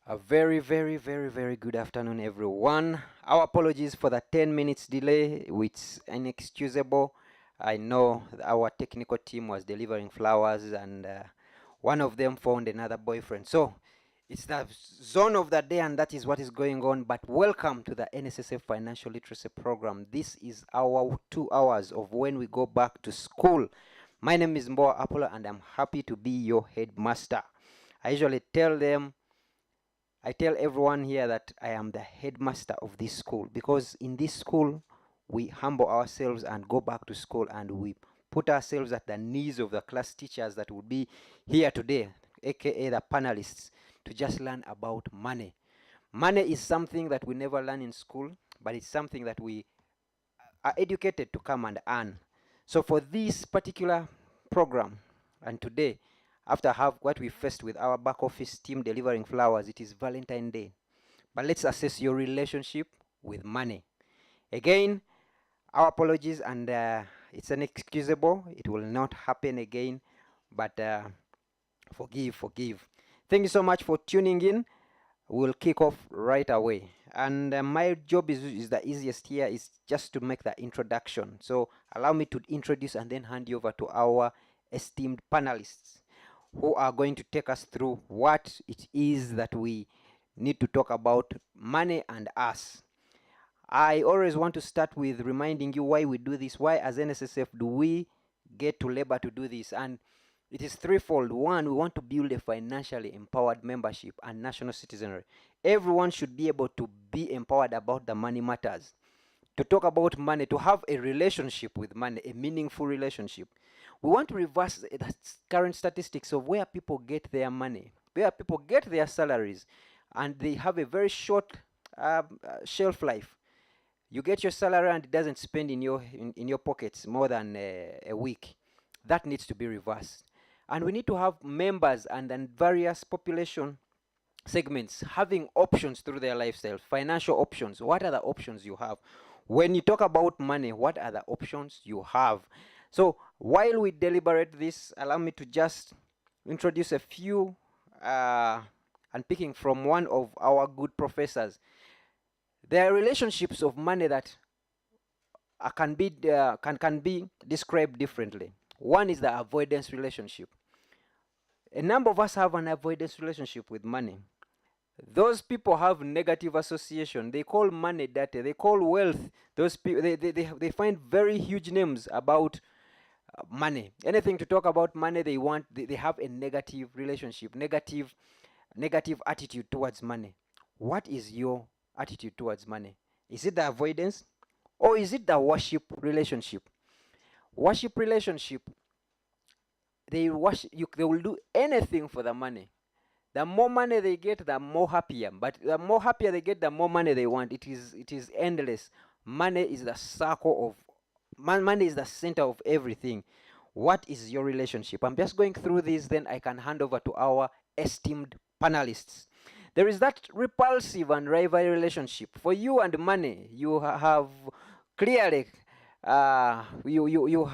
A very good afternoon, everyone. Our apologies for the 10 minutes delay, which is inexcusable. I know our technical team was delivering flowers and one of them found another boyfriend. So it's the zone of the day, and that is what is going on. But welcome to the NSSF Financial Literacy Program. This is our 2 hours of when we go back to school. My name is Mboa Apollo, and I'm happy to be your headmaster. I usually tell everyone here that I am the headmaster of this school, because in this school we humble ourselves and go back to school, and we put ourselves at the knees of the class teachers that will be here today, aka the panelists, to just learn about money. Money is something that we never learn in school, but it's something that we are educated to come and earn. So for this particular program, and today, after have what we faced with our back office team delivering flowers, it is Valentine Day. But let's assess your relationship with money. Again, our apologies, and it's inexcusable. It will not happen again, but forgive. Thank you so much for tuning in. We'll kick off right away. And my job is the easiest here, is just to make the introduction. So allow me to introduce and then hand you over to our esteemed panelists who are going to take us through what it is that we need to talk about money and us. I always want to start with reminding you why we do this. Why, as NSSF, do we get to labor to do this? And it is threefold. One, we want to build a financially empowered membership and national citizenry. Everyone should be able to be empowered about the money matters, to talk about money, to have a relationship with money, a meaningful relationship. We want to reverse the current statistics of where people get their money, where people get their salaries, and they have a very short shelf life. You get your salary and it doesn't spend in your pockets more than a week. That needs to be reversed. And we need to have members and then various population segments having options through their lifestyle, financial options. What are the options you have? When you talk about money, what are the options you have? So while we deliberate this, allow me to just introduce a few, and picking from one of our good professors. There are relationships of money that can be described differently. One is the avoidance relationship. A number of us have an avoidance relationship with money. Those people have negative association. They call money dirty. They call wealth. Those people, they find very huge names about money. Anything to talk about money, they have a negative relationship, negative attitude towards money. What is your attitude towards money? Is it the avoidance, or is it the worship relationship? Worship relationship, they will do anything for the money. The more money they get, the more happier. But the more happier they get, the more money they want. It is endless. Money is the circle of money is the center of everything. What is your relationship? I'm just going through this, then I can hand over to our esteemed panelists. There is that repulsive and rivalry relationship. For you and money, you have clearly you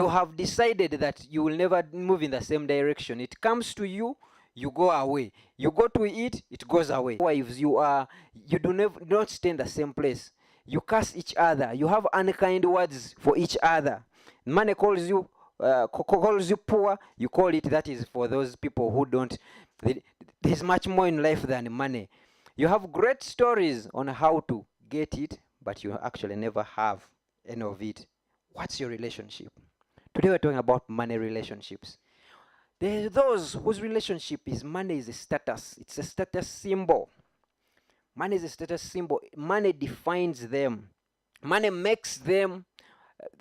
have decided that you will never move in the same direction. It comes to you, you go away. You go to it, it goes away. Wives, you do not stay in the same place. You curse each other. You have unkind words for each other. Money calls you poor. You call it. That is for those people who don't. There's much more in life than money. You have great stories on how to get it, but you actually never have any of it. What's your relationship? Today we're talking about money relationships. There are those whose relationship is money is a status. It's a status symbol. Money is a status symbol. Money defines them. Money makes them,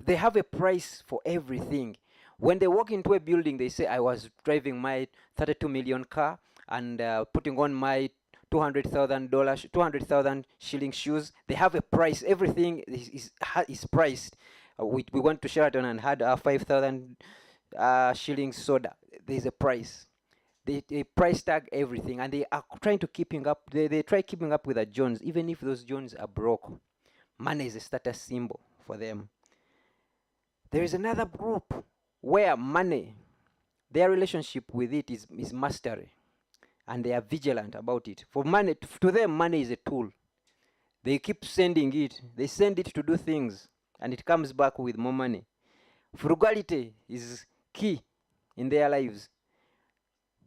they have a price for everything. When they walk into a building, they say, I was driving my 32 million car and putting on my $200,000, 200,000 shilling shoes. They have a price. Everything is priced. We went to Sheraton and had our 5,000 shillings soda. There's a price. They price tag everything, and they are trying to keeping up. They try keeping up with the Jones, even if those Jones are broke. Money is a status symbol for them. There is another group where money, their relationship with it is mastery. and they are vigilant about it. For money, to them, money is a tool. They keep sending it. They send it to do things, and it comes back with more money. Frugality is key in their lives.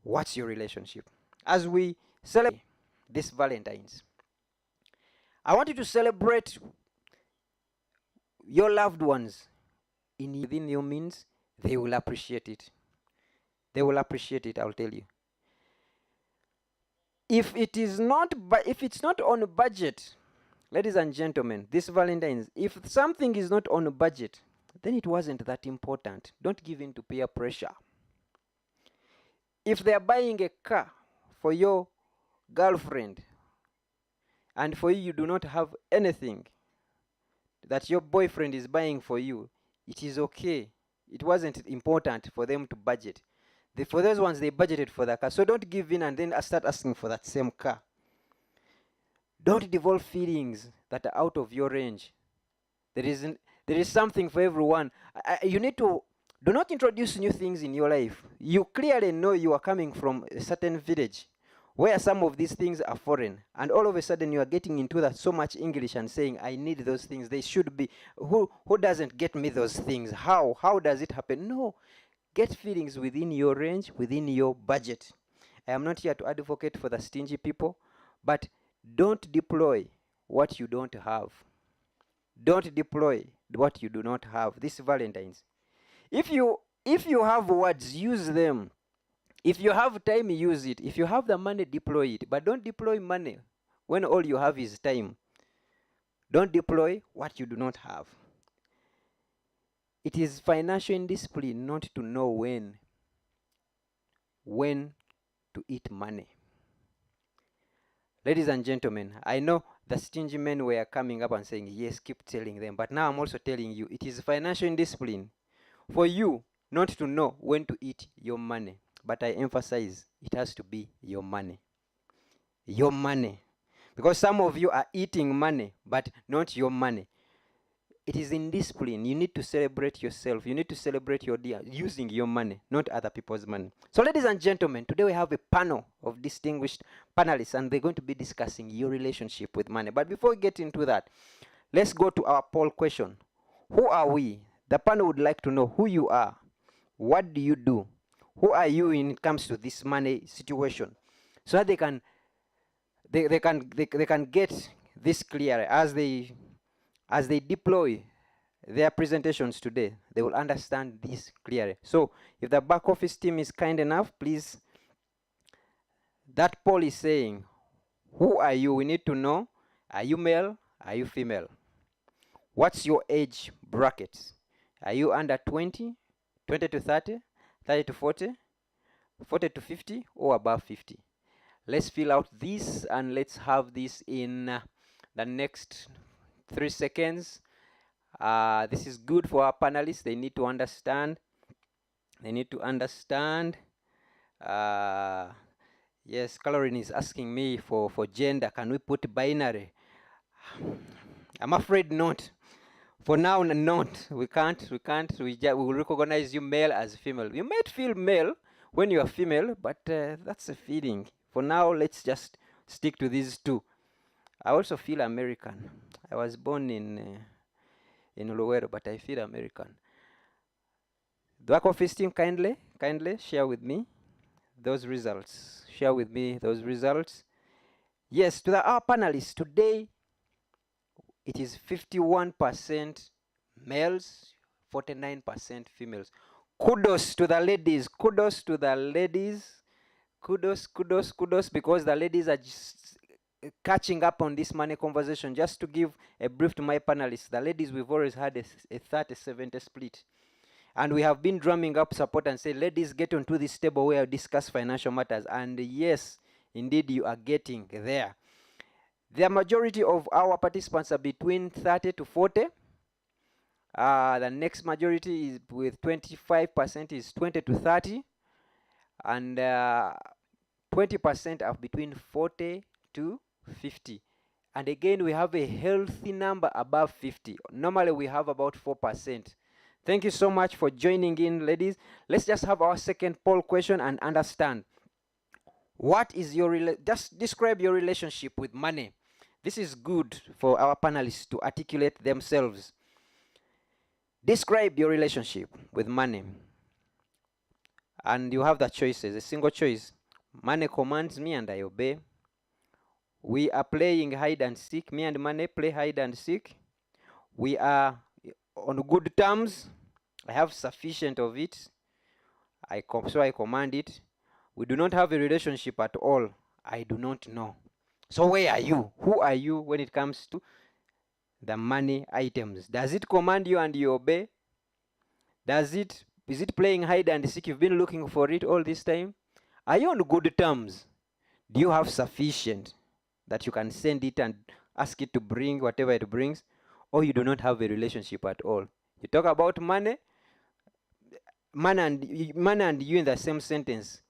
What's your relationship? As we celebrate this Valentine's, I want you to celebrate your loved ones within your means. They will appreciate it. They will appreciate it, I'll tell you. If it's not on a budget, ladies and gentlemen, this Valentine's, if something is not on a budget, then it wasn't that important. Don't give in to peer pressure. If they are buying a car for your girlfriend, and for you do not have anything that your boyfriend is buying for you, it is okay. It wasn't important for them to budget. For those ones, they budgeted for the car. So don't give in and then start asking for that same car. Don't devolve feelings that are out of your range. There is something for everyone. You need to do not introduce new things in your life. You clearly know you are coming from a certain village where some of these things are foreign, and all of a sudden you are getting into that so much English and saying, I need those things. They should be. Who doesn't get me those things? How does it happen? No. Get feelings within your range, within your budget. I am not here to advocate for the stingy people, but don't deploy what you don't have. Don't deploy what you do not have. This Valentine's. If you have words, use them. If you have time, use it. If you have the money, deploy it. But don't deploy money when all you have is time. Don't deploy what you do not have. It is financial indiscipline not to know when to eat money. Ladies and gentlemen, I know the stingy men were coming up and saying, yes, keep telling them. But now I'm also telling you, it is financial indiscipline for you not to know when to eat your money. But I emphasize, it has to be your money. Your money. Because some of you are eating money, but not your money. It is indiscipline. You need to celebrate yourself. You need to celebrate your deal using your money, not other people's money. So ladies and gentlemen, today we have a panel of distinguished panelists, and they're going to be discussing your relationship with money. But before we get into that, let's go to our poll question. Who are we? The panel would like to know who you are. What do you do? Who are you when it comes to this money situation? So that they can get this clear as they deploy their presentations today. They will understand this clearly. So if the back office team is kind enough, please. That poll is saying, who are you? We need to know. Are you male? Are you female? What's your age bracket? Are you under 20, 20 to 30, 30 to 40, 40 to 50, or above 50? Let's fill out this and let's have this in the next 3 seconds. This is good for our panelists. They need to understand. Yes, Caroline is asking me for gender. Can we put binary? I'm afraid not. For now, not. We can't. We will recognize you male as female. You might feel male when you are female, but that's a feeling. For now, let's just stick to these two. I also feel American. I was born in Luwero, but I feel American. The back office team, kindly share with me those results. Share with me those results. Yes, to our panelists today, it is 51% males, 49% females. Kudos to the ladies. Kudos to the ladies. Kudos, because the ladies are just catching up on this money conversation. Just to give a brief to my panelists, the ladies, we've always had a 30-70 split. And we have been drumming up support and say, ladies, get onto this table where we discuss financial matters. And yes, indeed, you are getting there. The majority of our participants are between 30 to 40. The next majority is with 25% is 20 to 30. And 20% are between 40 to 50. And again, we have a healthy number above 50. Normally, we have about 4%. Thank you so much for joining in, ladies. Let's just have our second poll question and understand. What is your just describe your relationship with money. This is good for our panelists to articulate themselves. Describe your relationship with money. And you have the choices, a single choice. Money commands me and I obey. We are playing hide and seek. Me and money play hide and seek. We are on good terms. I have sufficient of it. So I command it. We do not have a relationship at all. I do not know. So where are you? Who are you when it comes to the money items? Does it command you and you obey? Is it playing hide and seek? You've been looking for it all this time. Are you on good terms? Do you have sufficient that you can send it and ask it to bring whatever it brings? Or you do not have a relationship at all? You talk about money and you in the same sentence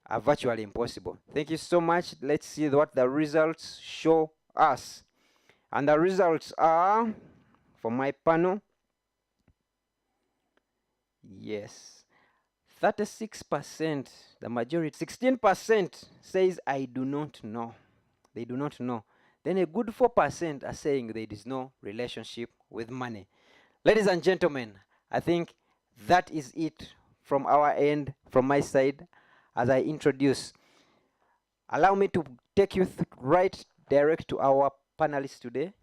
are virtually impossible. Thank you so much. Let's see what the results show us. And the results are, for my panel, yes, 36%, the majority, 16% says I do not know. They do not know. Then a good 4% are saying there is no relationship with money. Ladies and gentlemen, I think that is it from our end, from my side, as I introduce. Allow me to take you right direct to our panelists today.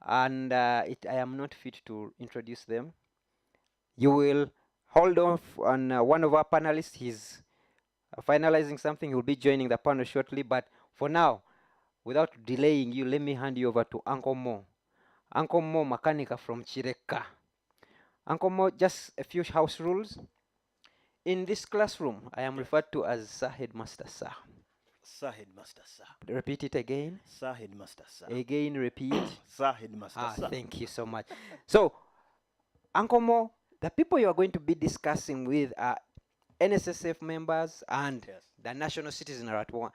And I am not fit to introduce them. You will hold off on one of our panelists. He's finalizing something. He will be joining the panel shortly. But for now, without delaying you, let me hand you over to Uncle Mo. Uncle Mo Makanika from Chireka. Uncle Mo, just a few house rules. In this classroom, I am referred to as Sir Headmaster Sir. Sir Headmaster Sir. Repeat it again. Sir Headmaster Sir. Again, repeat. Sir Headmaster Sir. Thank you so much. So, Uncle Mo, the people you are going to be discussing with are NSSF members and the national citizen at one.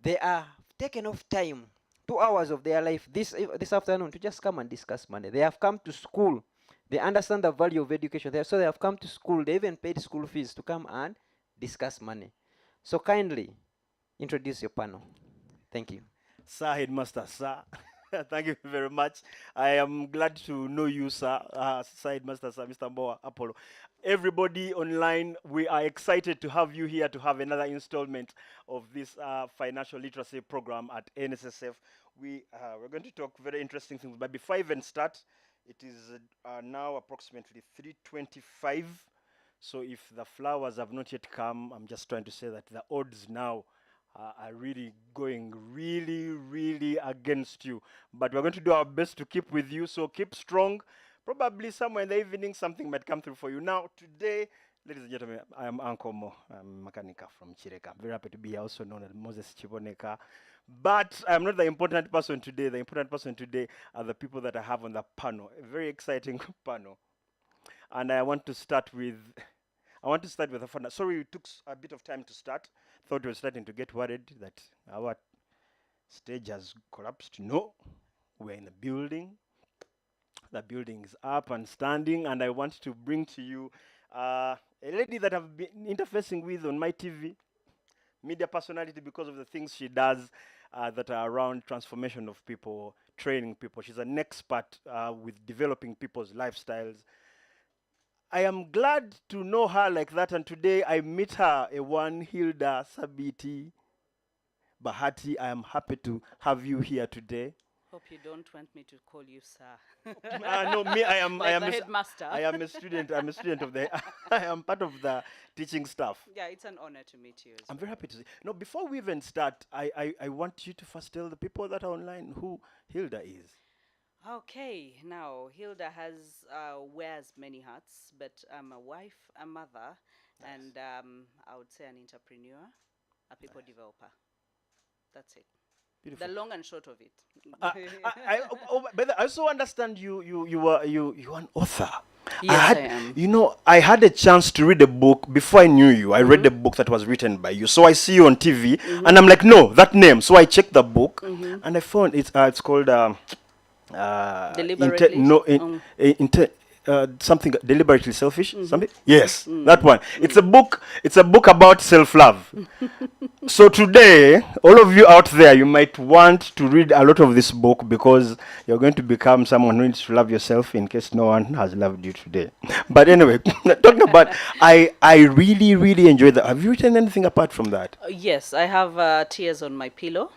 They are taken off time, 2 hours of their life this afternoon to just come and discuss money. They have come to school. They understand the value of education. So they have come to school. They even paid school fees to come and discuss money. So kindly introduce your panel. Thank you. Sir Headmaster Sir. Thank you very much. I am glad to know you, sir. Sir Headmaster Sir, Mr. Mboa Apollo. Everybody online, we are excited to have you here to have another installment of this financial literacy program at NSSF. We're going to talk very interesting things. But before I even start, it is now approximately 3:25. So if the flowers have not yet come, I'm just trying to say that the odds now are really going really against you. But we're going to do our best to keep with you. So keep strong. Probably somewhere in the evening, something might come through for you. Now, today, ladies and gentlemen, I am Uncle Mo. I'm Makanika from Chireka. I'm very happy to be here, also known as Moses Chiboneka. But I'm not the important person today. The important person today are the people that I have on the panel. A very exciting panel. And I want to start with a fun. Sorry, it took a bit of time to start. Thought we were starting to get worried that our stage has collapsed. No, we're in the building. The building is up and standing, and I want to bring to you a lady that I've been interfacing with on my TV, media personality, because of the things she does that are around transformation of people, training people. She's an expert with developing people's lifestyles. I am glad to know her like that, and today I meet her, a one Hilda Sabiti Bahati. I am happy to have you here today. Hope you don't want me to call you sir. No, me. I am. Like I am the a, headmaster. I am a student. I'm a student of the. I am part of the teaching staff. Yeah, it's an honor to meet you. I'm very happy to see. No, before we even start, I want you to first tell the people that are online who Hilda is. Okay, now Hilda wears many hats, but I'm a wife, a mother, and I would say an entrepreneur, a people developer. That's it. Beautiful. The long and short of it. But I also understand you are an author. Yes, I am. You know, I had a chance to read a book before I knew you. I read a book that was written by you. So I see you on TV, and I'm like, no, that name. So I checked the book, and I found it's called Deliberately? something deliberately selfish. Something. Yes, that one. It's a book. It's a book about self-love. So today, all of you out there, you might want to read a lot of this book because you're going to become someone who needs to love yourself in case no one has loved you today. But anyway, talking about, I really enjoyed that. Have you written anything apart from that? Yes, I have tears on my pillow.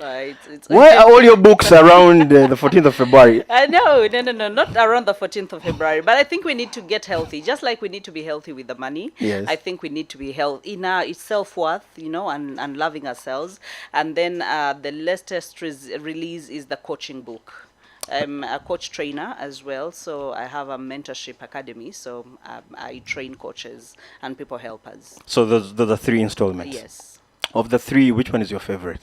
It's Why are all your books around the 14th of February? No, not around the 14th of February. But I think we need to get healthy, just like we need to be healthy with the money. Yes. I think we need to be healthy in our self-worth, and loving ourselves. And then the latest release is the coaching book. I'm a coach trainer as well, so I have a mentorship academy. So I train coaches and people helpers. So those are 3 installments. Yes. Of the 3, which one is your favorite?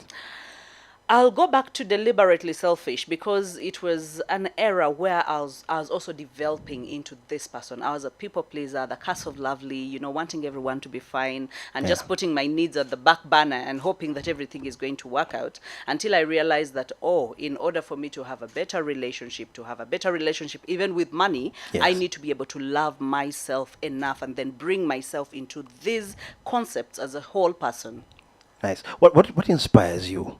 I'll go back to deliberately selfish because it was an era where I was also developing into this person. I was a people pleaser, the curse of lovely, wanting everyone to be fine and just putting my needs at the back burner and hoping that everything is going to work out until I realized that, in order for me to have a better relationship, even with money, I need to be able to love myself enough and then bring myself into these concepts as a whole person. Nice. What inspires you?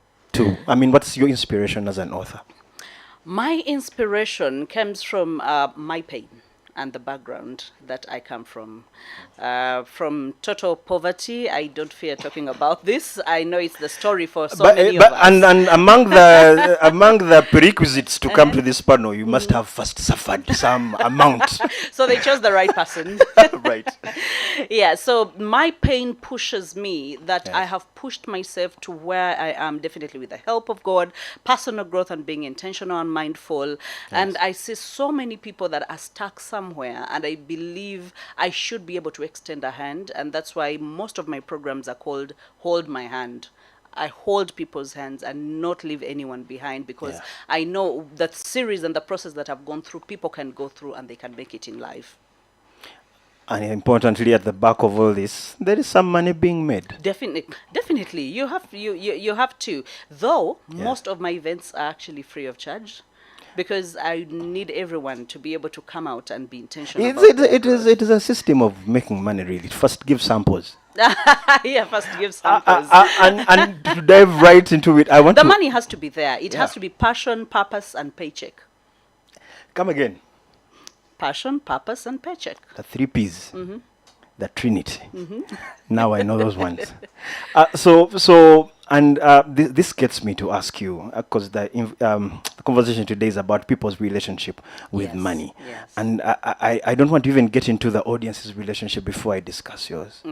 What's your inspiration as an author? My inspiration comes from my pain and the background that I come from. From total poverty, I don't fear talking about this. I know it's the story for many of us. And among the prerequisites to come to this panel, you must have first suffered some amount. So they chose the right person. Right. Yeah, so my pain pushes me that I have pushed myself to where I am, definitely with the help of God, personal growth and being intentional and mindful. And I see so many people that are stuck somewhere, and I believe I should be able to extend a hand, and that's why most of my programs are called Hold My Hand. I hold people's hands and not leave anyone behind because I know that series and the process that I've gone through, people can go through and they can make it in life. And importantly, at the back of all this, there is some money being made. Definitely. You have to. Though most of my events are actually free of charge, because I need everyone to be able to come out and be intentional. It is a system of making money, really. First, give samples. First give samples. And to dive right into it, the money has to be there. It has to be passion, purpose, and paycheck. Come again. Passion, purpose, and paycheck. The 3 P's. The Trinity. Now I know those ones. This gets me to ask you, because the conversation today is about people's relationship with money. Yes. And I don't want to even get into the audience's relationship before I discuss yours.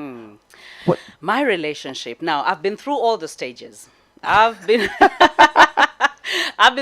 My relationship. Now, I've been through all the stages. I've been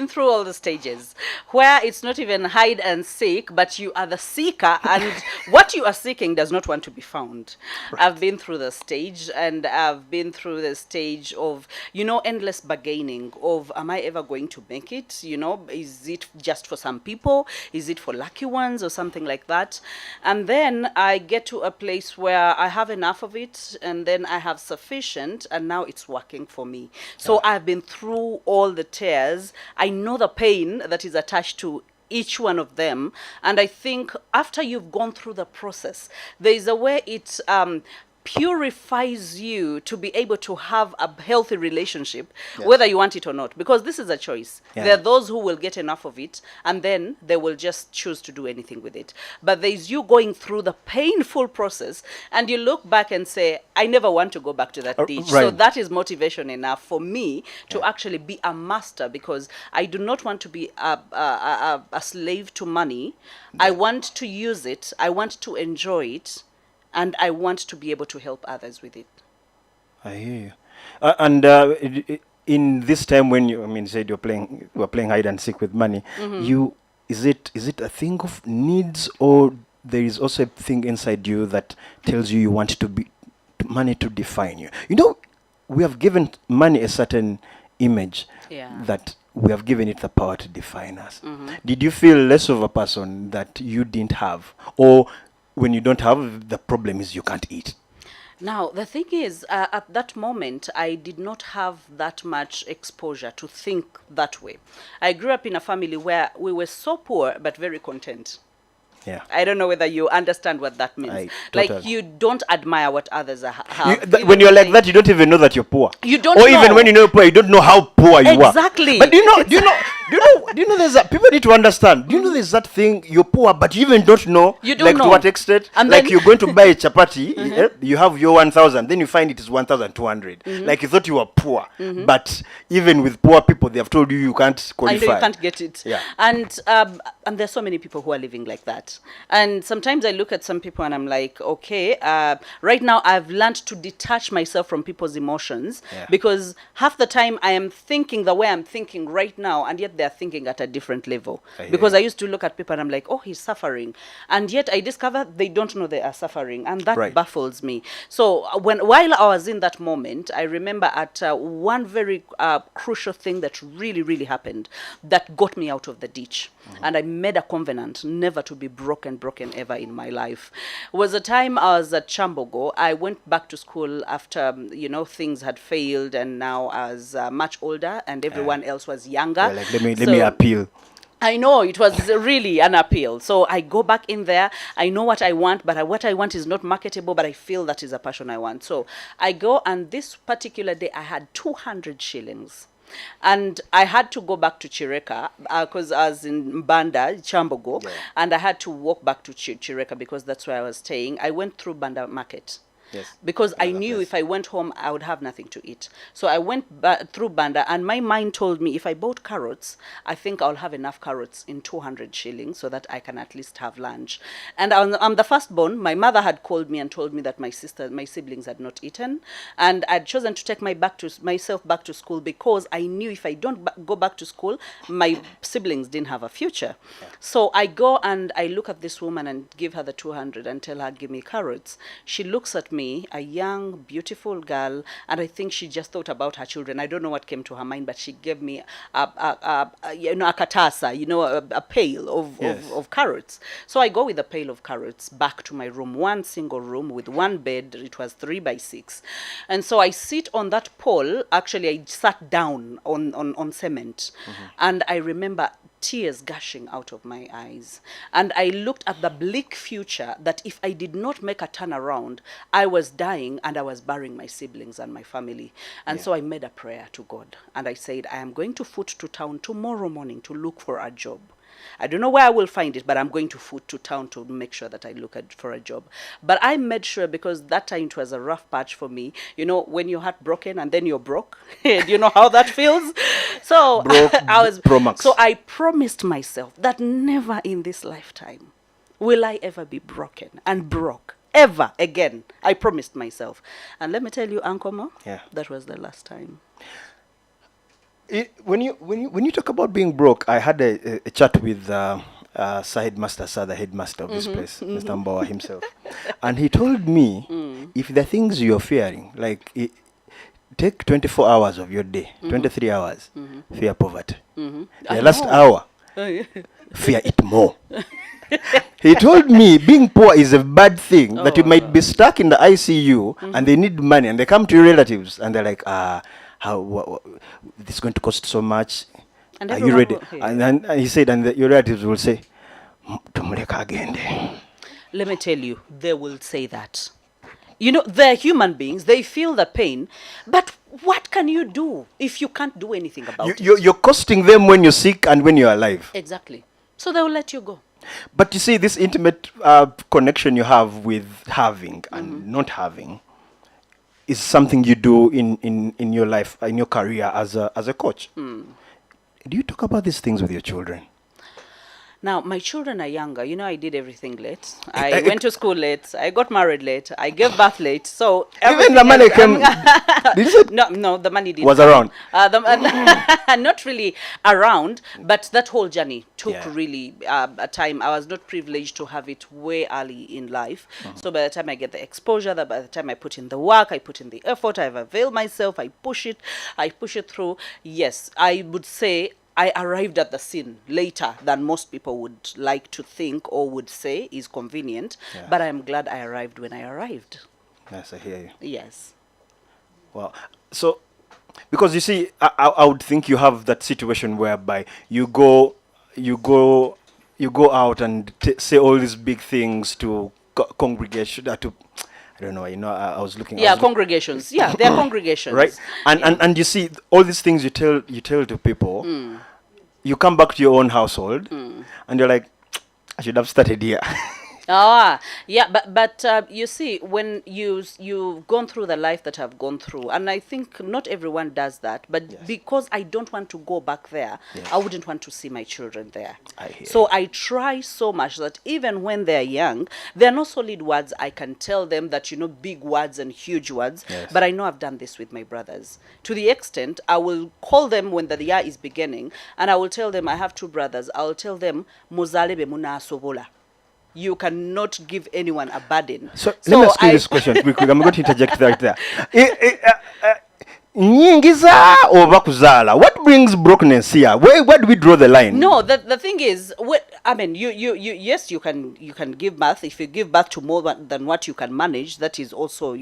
through all the stages where it's not even hide and seek, but you are the seeker, and what you are seeking does not want to be found. Right. I've been through the stage, and I've been through the stage of, endless bargaining of, am I ever going to make it? Is it just for some people? Is it for lucky ones or something like that? And then I get to a place where I have enough of it, and then I have sufficient, and now it's working for me. So I've been through all the tears. I know the pain that is attached to each one of them. And I think after you've gone through the process, there is a way it purifies you to be able to have a healthy relationship, whether you want it or not, because this is a choice. There are those who will get enough of it and then they will just choose to do anything with it. But there's you going through the painful process and you look back and say, I never want to go back to that ditch. Right. So that is motivation enough for me to actually be a master, because I do not want to be a slave to money. I want to use it. I want to enjoy it. And I want to be able to help others with it. I hear you. In this time when you said you were playing hide and seek with money, is it a thing of needs, or there is also a thing inside you that tells you want money to define you? We have given money a certain image that we have given it the power to define us. Did you feel less of a person that you didn't have, or when you don't have, the problem is you can't eat? Now, the thing is, at that moment, I did not have that much exposure to think that way. I grew up in a family where we were so poor, but very content. Yeah. I don't know whether you understand what that means. I Like totally. you don't admire what others have. When even you're when like they- that, you don't even know that you're poor. You don't Or even know. when you know you're poor, you don't know how poor you are. Exactly. But do you know there's a, people need to understand. Do you know there's that thing, you're poor, but you even don't know, You don't like know. to what extent? And like then- you're going to buy a chapati, you have your 1,000, then you find it is 1,200. Like you thought you were poor, but even with poor people, they have told you can't I qualify. know you can't get it. Yeah. And there's so many people who are living like that. And sometimes I look at some people and I'm like, okay, right now I've learned to detach myself from people's emotions Yeah. because half the time I am thinking the way I'm thinking right now, and yet they're thinking at a different level. hear Because you. I used to look at people and I'm like, oh, he's suffering. And yet I discover they don't know they are suffering. And that Right. baffles me. So while I was in that moment, I remember at one very crucial thing that really, really happened that got me out of the ditch. And I made a covenant never to be broken ever in my life. It was a time I was at Chambogo. I went back to school after, things had failed, and now I was much older and everyone else was younger. Yeah, like, let me So- appeal. I know it was really an appeal. So I go back in there. I know what I want, but what I want is not marketable, but I feel that is a passion I want. So I go, and this particular day I had 200 shillings. And I had to go back to Chireka because I was in Banda, Chambogo, and I had to walk back to Chireka because that's where I was staying. I went through Banda Market. Yes. Because I knew if I went home, I would have nothing to eat. So I went through Banda, and my mind told me if I bought carrots, I think I'll have enough carrots in 200 shillings so that I can at least have lunch. And I'm the firstborn. My mother had called me and told me that my siblings had not eaten. And I'd chosen to take myself back to school because I knew if I don't go back to school, my siblings didn't have a future. So I go and I look at this woman and give her the 200 and tell her, give me carrots. She looks at me, a young, beautiful girl, and I think she just thought about her children. I don't know what came to her mind, but she gave me a katasa, a pail of carrots. So I go with a pail of carrots back to my room, one single room with one bed. It was 3 by 6. And so I sit on that pole. Actually, I sat down on cement. And I remember tears gushing out of my eyes. And I looked at the bleak future that if I did not make a turnaround, I was dying and I was burying my siblings and my family. And so I made a prayer to God. And I said, I am going to foot to town tomorrow morning to look for a job. I don't know where I will find it, but I'm going to foot to town to make sure that I look for a job. But I made sure, because that time it was a rough patch for me. When you're heartbroken and then you're broke, do you know how that feels? So Broke, Promax. So I promised myself that never in this lifetime will I ever be broken and broke ever again. I promised myself. And let me tell you, Uncle Mo, that was the last time. When you talk about being broke, I had a chat with Sahid Master Sa, the headmaster of this place, Mr. Mbawa himself, and he told me if the things you're fearing, like take 24 hours of your day, 23 hours, fear poverty. The last hour, fear it more. He told me being poor is a bad thing, that you might be stuck in the ICU and they need money and they come to your relatives and they're like, this is going to cost so much. And Are you ready? will- And then he said, and your relatives will say, "Tumuleka agende." Let me tell you, they will say that. They're human beings. They feel the pain. But what can you do if you can't do anything about it? You're costing them when you're sick and when you're alive. Exactly. So they will let you go. But you see, this intimate connection you have with having and not having is something you do in your life, in your career as a coach. Do you talk about these things with your children? Now, my children are younger. I did everything late. I went to school late. I got married late. I gave birth late. So Even the money came. Did you say No, the money didn't was come around? in. Not really around, but that whole journey took Yeah. really a time. I was not privileged to have it way early in life. So by the time I get the exposure, by the time I put in the work, I put in the effort, I've availed myself, I push it through. Yes, I would say I arrived at the scene later than most people would like to think or would say is convenient. But I'm glad I arrived when I arrived. Yes, I hear you. Yes. Wow. So, because you see, I would think you have that situation whereby you you go out and say all these big things to congregation, to I don't know, I was looking. Yeah, congregations. Yeah, they're congregations. Right, and you see all these things you tell to people. You come back to your own household, and you're like, I should have started here. Ah, yeah, but you see, when you've gone through the life that I've gone through, and I think not everyone does that, but Yes. because I don't want to go back there, Yes. I wouldn't want to see my children there. I hear So I try so much that even when they're young, there are no solid words I can tell them that, big words and huge words, Yes. but I know I've done this with my brothers. To the extent, I will call them when the year is beginning, and I will tell them I have two brothers. I'll tell them, Muzalebe muna sobola. You cannot give anyone a burden. So let me ask you this question quick. I'm going to interject right there. Nyingiza over kuzala. What brings brokenness here? Where do we draw the line? No, the thing is, I mean, you yes, you can give birth. If you give birth to more than what you can manage, that is also,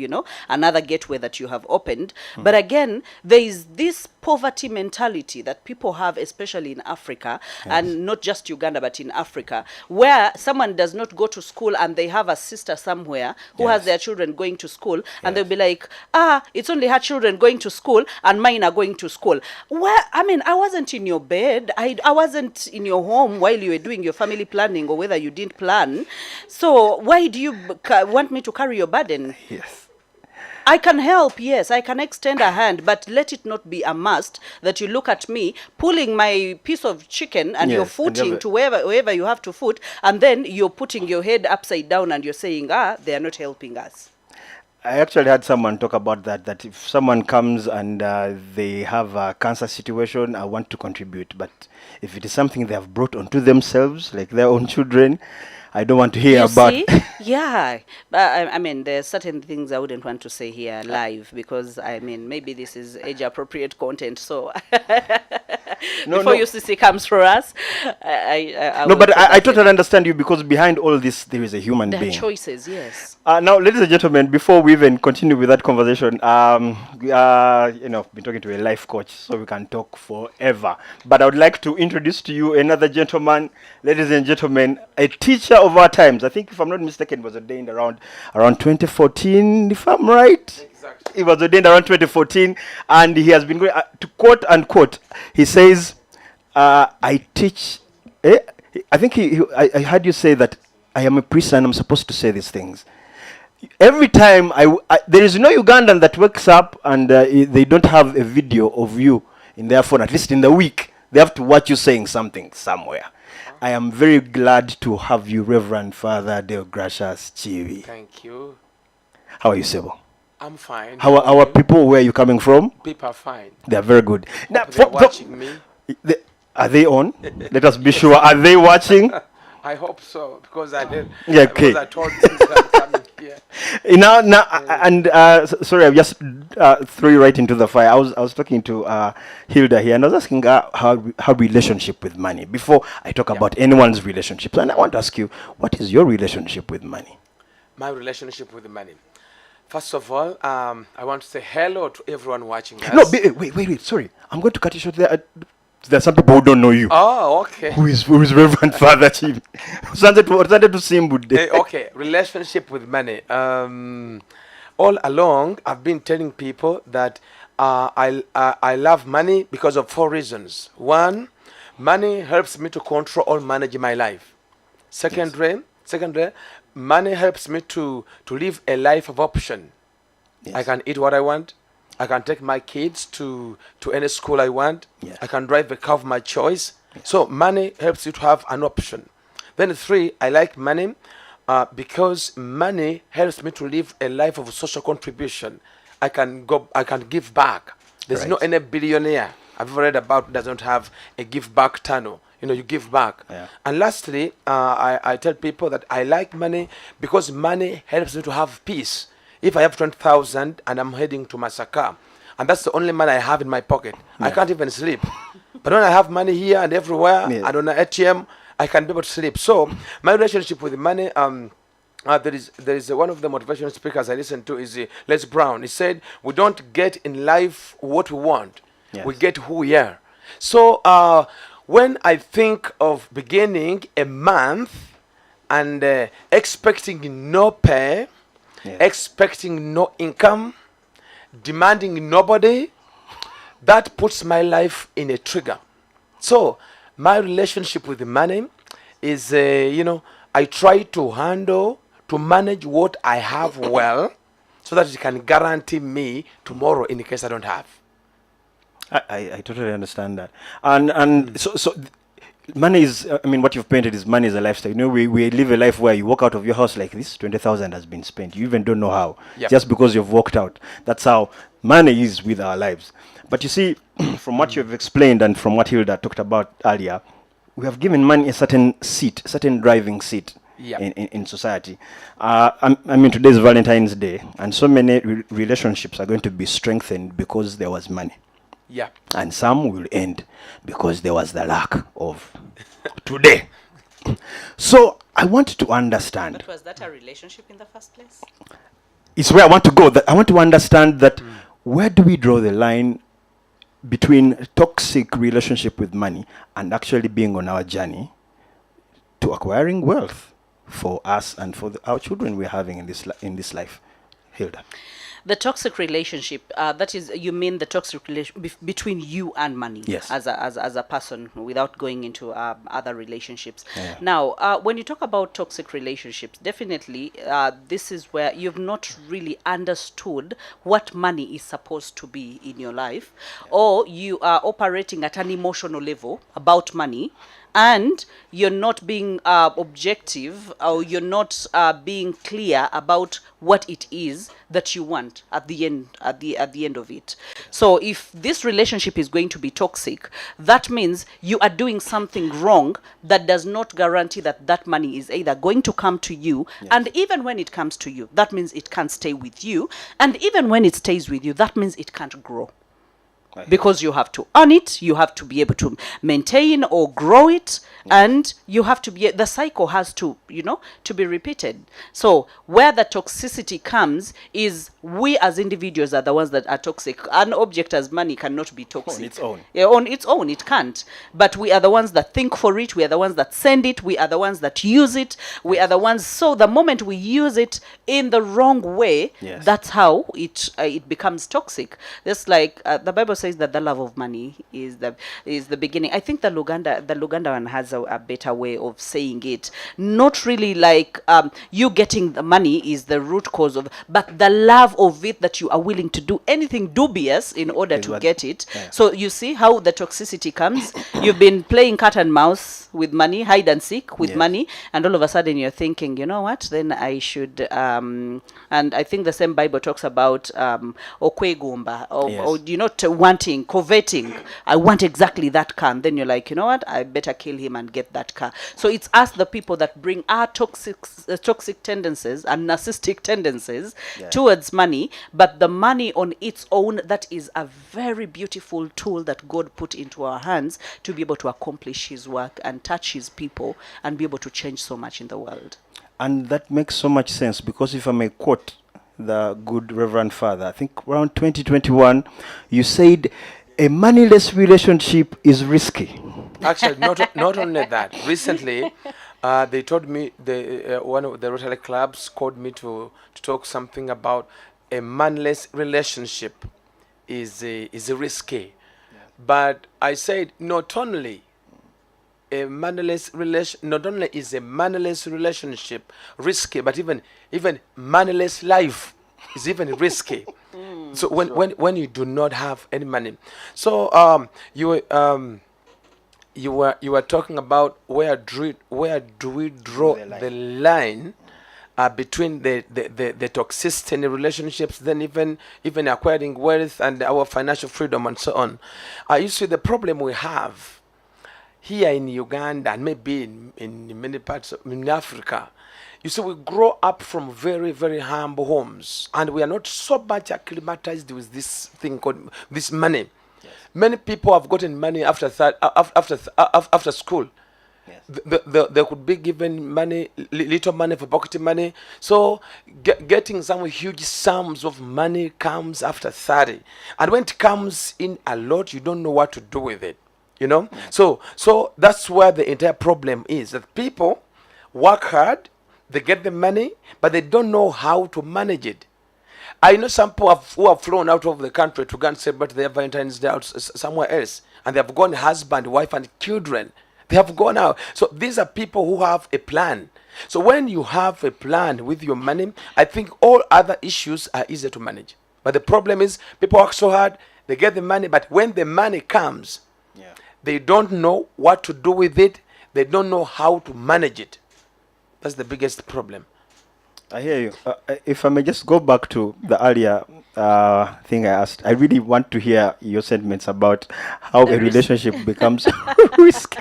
another gateway that you have opened. But again, there is this poverty mentality that people have, especially in Africa, and not just Uganda, but in Africa, where someone does not go to school and they have a sister somewhere who has Yes. their children going to school, and they'll be like, it's only her children going to school and mine are going to school. Well, I mean, I wasn't in your bed. I wasn't in your home while you were doing your family planning, or whether you didn't plan. So why do you want me to carry your burden? Yes. I can help, yes, I can extend a hand, but let it not be a must that you look at me pulling my piece of chicken and you're Yes, and footing you're to wherever you have to foot, and then you're putting your head upside down and you're saying, they are not helping us. I actually had someone talk about that if someone comes and they have a cancer situation, I want to contribute. But if it is something they have brought onto themselves, like their own children, I don't want to hear You about. see? Yeah. I mean, there are certain things I wouldn't want to say here live because, I mean, maybe this is age-appropriate content. So before UCC comes for us, I No, will but put I that totally understand you, because behind all this, there is a human there are being. choices, yes. Now, ladies and gentlemen, before we even continue with that conversation, been talking to a life coach, so we can talk forever. But I would like to introduce to you another gentleman, ladies and gentlemen, a teacher of our times. I think, if I'm not mistaken, was ordained around 2014, if I'm right. Exactly. He was ordained around 2014, and he has been going to quote unquote. He says, "I teach." I think I heard you say that I am a priest and I'm supposed to say these things. Every time there is no Ugandan that wakes up and they don't have a video of you in their phone, at least in the week. They have to watch you saying something somewhere. I am very glad to have you, Reverend Father Deogracius Chivi. Thank you. How are you, Sebo? I'm fine. How are people? Where are you coming from? People are fine. They are very good. Now, They're watching me. Are they on? Let us be sure. Are they watching? I hope so, because I did. Yeah, okay. Because I told them that I'm coming here. Sorry, I've just threw you right into the fire. I was talking to Hilda here, and I was asking her relationship with money before I talk about anyone's relationships. And I want to ask you, what is your relationship with money? My relationship with the money. First of all, I want to say hello to everyone watching us. No, wait. Sorry, I'm going to cut you short there. There are some people who don't know you. Oh, okay. Who is Reverend Father Chief? Okay, relationship with money. All along, I've been telling people that I love money because of 4 reasons. 1, money helps me to control or manage my life. Secondly, money helps me to live a life of option. Yes. I can eat what I want. I can take my kids to any school I want. Yes. I can drive a car of my choice. Yes. So money helps you to have an option. Then 3, I like money because money helps me to live a life of social contribution. I can give back. There's no any billionaire I've ever read about doesn't have a give back tunnel. You give back. Yeah. And lastly, I tell people that I like money because money helps me to have peace. If I have 20,000 and I'm heading to Masaka, and that's the only money I have in my pocket, I can't even sleep. But when I have money here and everywhere, and on an ATM, I can be able to sleep. So my relationship with money, there is one of the motivational speakers I listen to is Les Brown. He said, "We don't get in life what we want; we get who we are." So when I think of beginning a month and expecting no pay, Yes. expecting no income, demanding nobody, that puts my life in a trigger. So my relationship with the money is, I try to manage what I have well, so that it can guarantee me tomorrow in case I don't have. I totally understand that. And money is, I mean, what you've painted is money is a lifestyle. You know, we live a life where you walk out of your house like this, 20,000 has been spent. You even don't know how. Yep. Just because you've walked out. That's how money is with our lives. But you see, from what you've explained and from what Hilda talked about earlier, we have given money a certain seat, a certain driving seat. Yep. In society. I mean, today's Valentine's Day, and so many relationships are going to be strengthened because there was money. Yeah. And some will end because there was the lack of today. So I want to understand. But was that a relationship in the first place? It's where I want to go. That I want to understand that where do we draw the line between a toxic relationship with money and actually being on our journey to acquiring wealth for us and for our children we're having in this life, Hilda? The toxic relationship, that is, you mean the toxic relationship between you and money? Yes. As a person, without going into other relationships. Yeah. Now, when you talk about toxic relationships, definitely this is where you've not really understood what money is supposed to be in your life, or you are operating at an emotional level about money, and you're not being objective, or you're not being clear about what it is that you want at the end of it. So if this relationship is going to be toxic, that means you are doing something wrong that does not guarantee that that money is either going to come to you, and even when it comes to you, that means it can't stay with you, and even when it stays with you, that means it can't grow. Because you have to earn it, you have to be able to maintain or grow it, and you have to be, the cycle has to, to be repeated. So where the toxicity comes is we as individuals are the ones that are toxic. An object as money cannot be toxic. On its own. Yeah, on its own, it can't. But we are the ones that think for it, we are the ones that send it, we are the ones that use it, we are the ones, so the moment we use it in the wrong way, Yes. that's how it becomes toxic. Just like the Bible says that the love of money is the beginning. I think the Luganda one has a better way of saying it. Not really like you getting the money is the root cause of, but the love of it, that you are willing to do anything dubious in order Is to what- get it. yeah. So you see how the toxicity comes. You've been playing cat and mouse with money, hide and seek with Yes. money, and all of a sudden you're thinking, you know what? Then I should. And I think the same Bible talks about okwegumba, Yes. or wanting, coveting. I want exactly that car. And then you're like, you know what? I better kill him and get that car. So it's us, the people, that bring our toxic tendencies and narcissistic tendencies towards money. But the money on its own, that is a very beautiful tool that God put into our hands to be able to accomplish His work and touch His people and be able to change so much in the world. And that makes so much sense, because if I may quote the good Reverend Father, I think around 2021, you said a moneyless relationship is risky. Actually, not only that. Recently, they told me, one of the Rotary clubs called me to talk something about a manless relationship is risky. But I said not only is a manless relationship risky, but even manless life is even risky. So when you do not have any money, so you were talking about where do we draw the line between the toxicity in the relationships, then even acquiring wealth and our financial freedom and so on. You see, the problem we have here in Uganda and maybe in many parts in Africa, you see, we grow up from very, very humble homes, and we are not so much acclimatized with this thing called this money. Yes. Many people have gotten money after school. Yes. They could be given money, little money for pocket money. So getting some huge sums of money comes after 30, and when it comes in a lot, you don't know what to do with it. You know, so that's where the entire problem is. That people work hard, they get the money, but they don't know how to manage it. I know some people who have flown out of the country to go and celebrate their Valentine's Day somewhere else, and they have gone husband, wife, and children. They have gone out. So these are people who have a plan. So when you have a plan with your money, I think all other issues are easier to manage. But the problem is people work so hard, they get the money, but when the money comes, Yeah. they don't know what to do with it. They don't know how to manage it. That's the biggest problem. I hear you. If I may just go back to the earlier thing I asked, I really want to hear your sentiments about how The a risk. relationship becomes risk.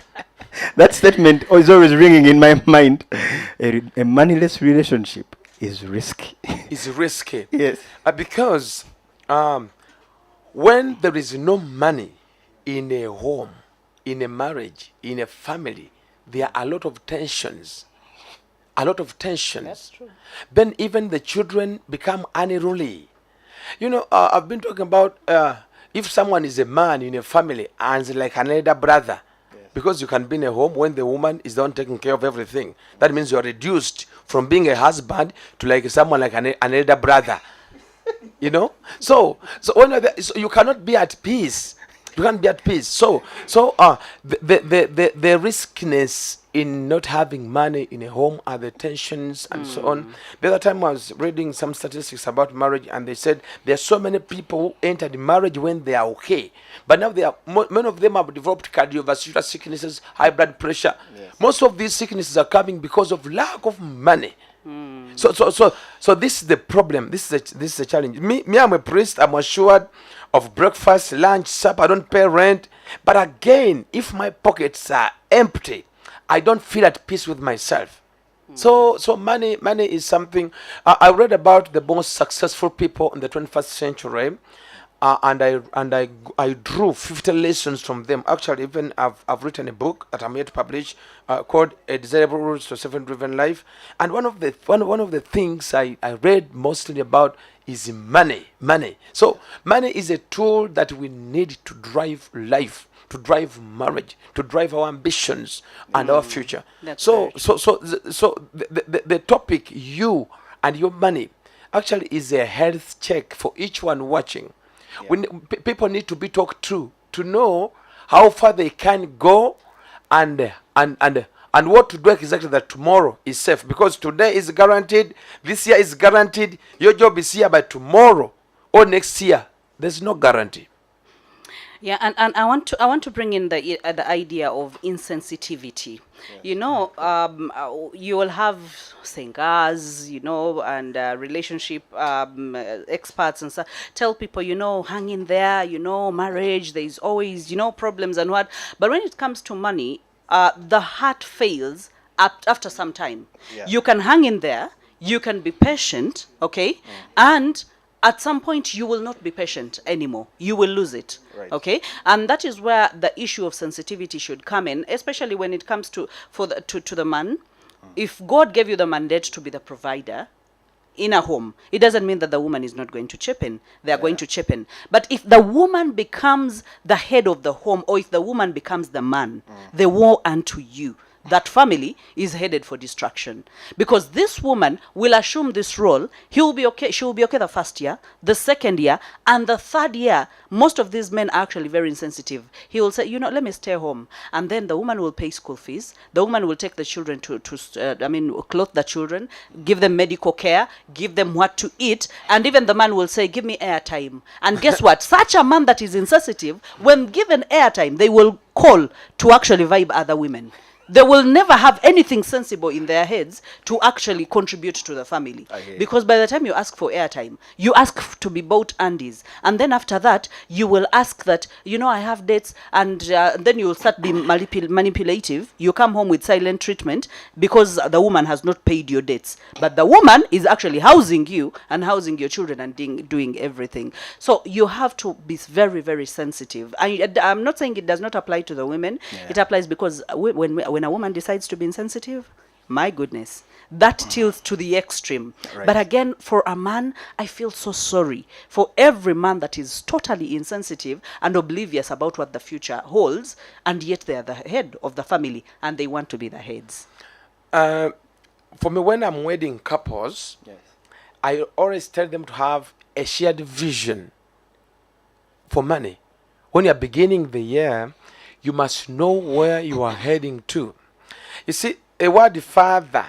That statement is always ringing in my mind. A moneyless relationship is risky. It's risky. Yes. Because when there is no money in a home, in a marriage, in a family, there are a lot of tensions. A lot of tensions. That's true. Then even the children become unruly. You know, I've been talking about if someone is a man in a family and is like an elder brother, because you can be in a home when the woman is the one taking care of everything. That means you're reduced from being a husband to like someone like an elder brother. You know, so when you're there, so you cannot be at peace. You can't be at peace. So the riskiness in not having money in a home are the tensions and so on. The other time I was reading some statistics about marriage, and they said there are so many people who entered marriage when they are okay, but now they are many of them have developed cardiovascular sicknesses, high blood pressure. Most of these sicknesses are coming because of lack of money. So this is the problem. This is a challenge. Me, I'm a priest. I'm assured of breakfast, lunch, supper. I don't pay rent. But again, if my pockets are empty, I don't feel at peace with myself. So money is something. I read about the most successful people in the 21st century, and I drew 50 lessons from them. Actually, even I've written a book that I'm yet to publish called "A Desirable Route to a Seven-Driven Life." And one of the things I read mostly about is money. So money is a tool that we need to drive life, to drive marriage, to drive our ambitions and our future. That's So very the topic, you and your money, actually is a health check for each one watching. People need to be talked to know how far they can go and what to do exactly that tomorrow is safe, because today is guaranteed, this year is guaranteed, your job is here, but tomorrow or next year there's no guarantee. Yeah, and I want to bring in the idea of insensitivity. You know, you will have singers, you know, and relationship experts and stuff tell people, you know, hang in there, you know, marriage, there is always, you know, problems and what. But when it comes to money, the heart fails after some time. You can hang in there, you can be patient, okay, and at some point you will not be patient anymore. You will lose it. Right. Okay, and that is where the issue of sensitivity should come in, especially when it comes to the man. If God gave you the mandate to be the provider in a home, it doesn't mean that the woman is not going to chip in. They are going to chip in. But if the woman becomes the head of the home, or if the woman becomes the man, they woe unto you. That family is headed for destruction, because this woman will assume this role. He will be okay. She will be okay the first year, the second year, and the third year. Most of these men are actually very insensitive. He will say, you know, let me stay home, and then the woman will pay school fees. The woman will take the children to clothe the children, give them medical care, give them what to eat, and even the man will say, give me airtime. And guess what? Such a man that is insensitive, when given airtime, they will call to actually vibe other women. They will never have anything sensible in their heads to actually contribute to the family. Because by the time you ask for airtime, you ask to be bought undies. And then after that, you will ask that, you know, I have dates. And then you will start being manipulative. You come home with silent treatment because the woman has not paid your debts. But the woman is actually housing you and housing your children and doing everything. So you have to be very, very sensitive. I'm not saying it does not apply to the women. It applies because when a woman decides to be insensitive, My goodness. That tilts to the extreme. Right. But again, for a man, I feel so sorry for every man that is totally insensitive and oblivious about what the future holds, and yet they are the head of the family and they want to be the heads. For me, when I'm wedding couples, Yes. I always tell them to have a shared vision for money. When you're beginning the year, you must know where you are heading to. You see, a word father,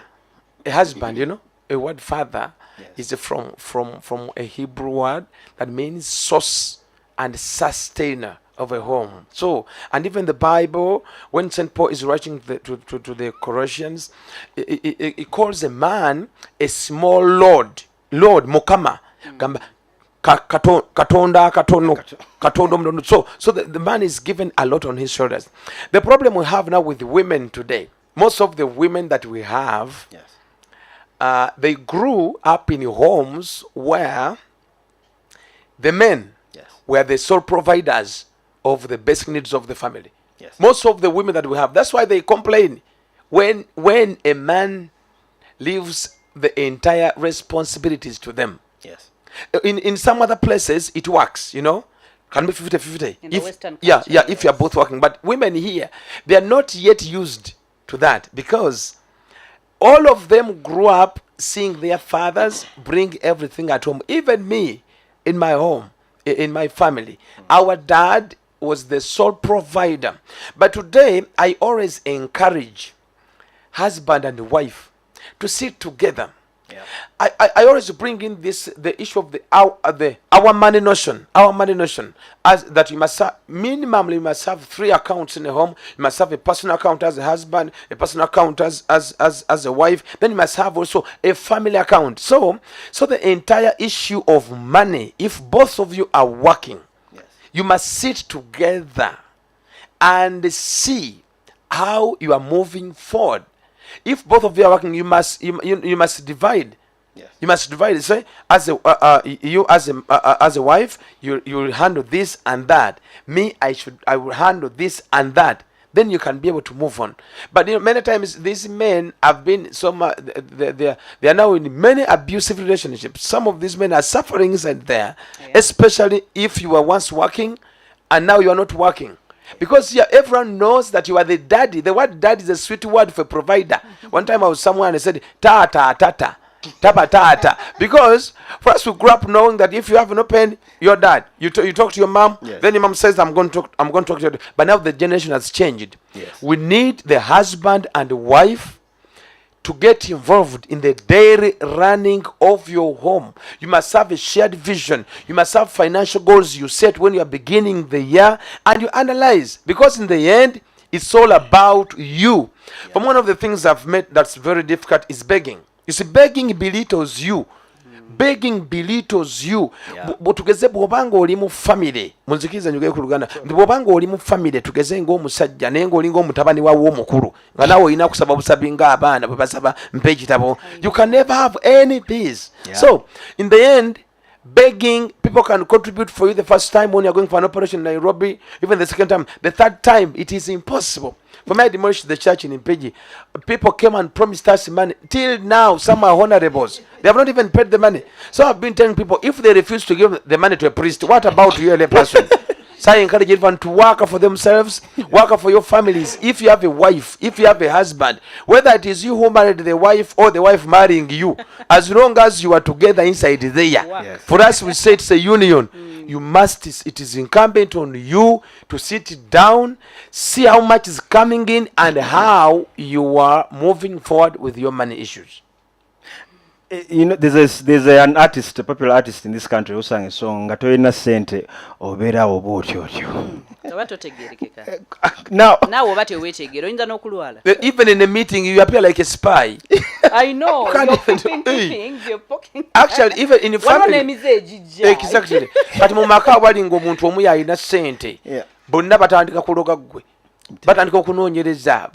a husband, a word father Yes. is from a Hebrew word that means source and sustainer of a home. So, and even the Bible, when St. Paul is writing to the Colossians, he calls a man a small lord, Mukama. Gamba, katonda katono. So the man is given a lot on his shoulders. The problem we have now with women today, most of the women that we have, Yes. they grew up in homes where the men Yes. were the sole providers of the basic needs of the family. Yes. Most of the women that we have, that's why they complain when a man leaves the entire responsibilities to them. Yes. In some other places it works, can be 50-50. In the Western Yeah, culture, yeah, if you're both working. But women here, they are not yet used to that because all of them grew up seeing their fathers bring everything at home. Even me, in my home, in my family, our dad was the sole provider. But today, I always encourage husband and wife to sit together. Yeah. I always bring in the issue of our money notion, as that you must have, minimally you must have 3 accounts in a home. You must have a personal account as a husband, a personal account as a wife. Then you must have also a family account. So the entire issue of money, if both of you are working, Yes. you must sit together and see how you are moving forward. If both of you are working, you must divide. Yes. You must divide. Say, as a wife, you will handle this and that. Me, I will handle this and that. Then you can be able to move on. But many times these men have been they are now in many abusive relationships. Some of these men are suffering inside there, especially if you were once working and now you are not working. Because everyone knows that you are the daddy. The word daddy is a sweet word for provider. One time I was somewhere and I said, tata, tapa, tata. Because for us to grow up knowing that if you have no pen, your dad. You talk to your mom, Yes. then your mom says, I'm going to talk to your dad. But now the generation has changed. Yes. We need the husband and the wife to get involved in the daily running of your home. You must have a shared vision. You must have financial goals you set when you are beginning the year and you analyze. Because in the end, it's all about you. But one of the things I've met that's very difficult is begging. You see, begging belittles you. Begging belittles you. Yeah. Tugeze bwobanga oli mu family, munzikiriza njogere ku Luganda, nti bwobanga oli mu family tugeze ng'omusajja naye ng'oli ng'omutabani waawo omukulu nga nawe olina kusaba busabi ng'abaana bwe basaba mpa ekitabo, you can never have any peace. Yeah. So in the end, begging, people can contribute for you the first time when you're going for an operation in Nairobi, even the second time. The third time, it is impossible. For me, I demolished the church in Impeji. People came and promised us money. Till now, some are honorables. They have not even paid the money. So I've been telling people, if they refuse to give the money to a priest, what about you, a person? So I encourage everyone to work for themselves, work for your families. If you have a wife, if you have a husband, whether it is you who married the wife or the wife marrying you, as long as you are together inside there, Yes. for us we say it's a union. You must, it is incumbent on you to sit down, see how much is coming in and how you are moving forward with your money issues. There's an artist, a popular artist in this country who sang a song nga toyina sente obeera oba otyo otyo. Oba totegeerekeka. Now, Naawe oba teweetegeera oyinza n'okulwala. Even in a meeting, you appear like a spy. I know. You can't You're even- poking Hey. things, you're poking. Actually, even in a Waliwo family. n'emize egijja. Exactly. Kati mu maka wali ng'omuntu omu yalina sente. Yeah. Bonna batandika kuloga gwe. Batandika okunoonyereza.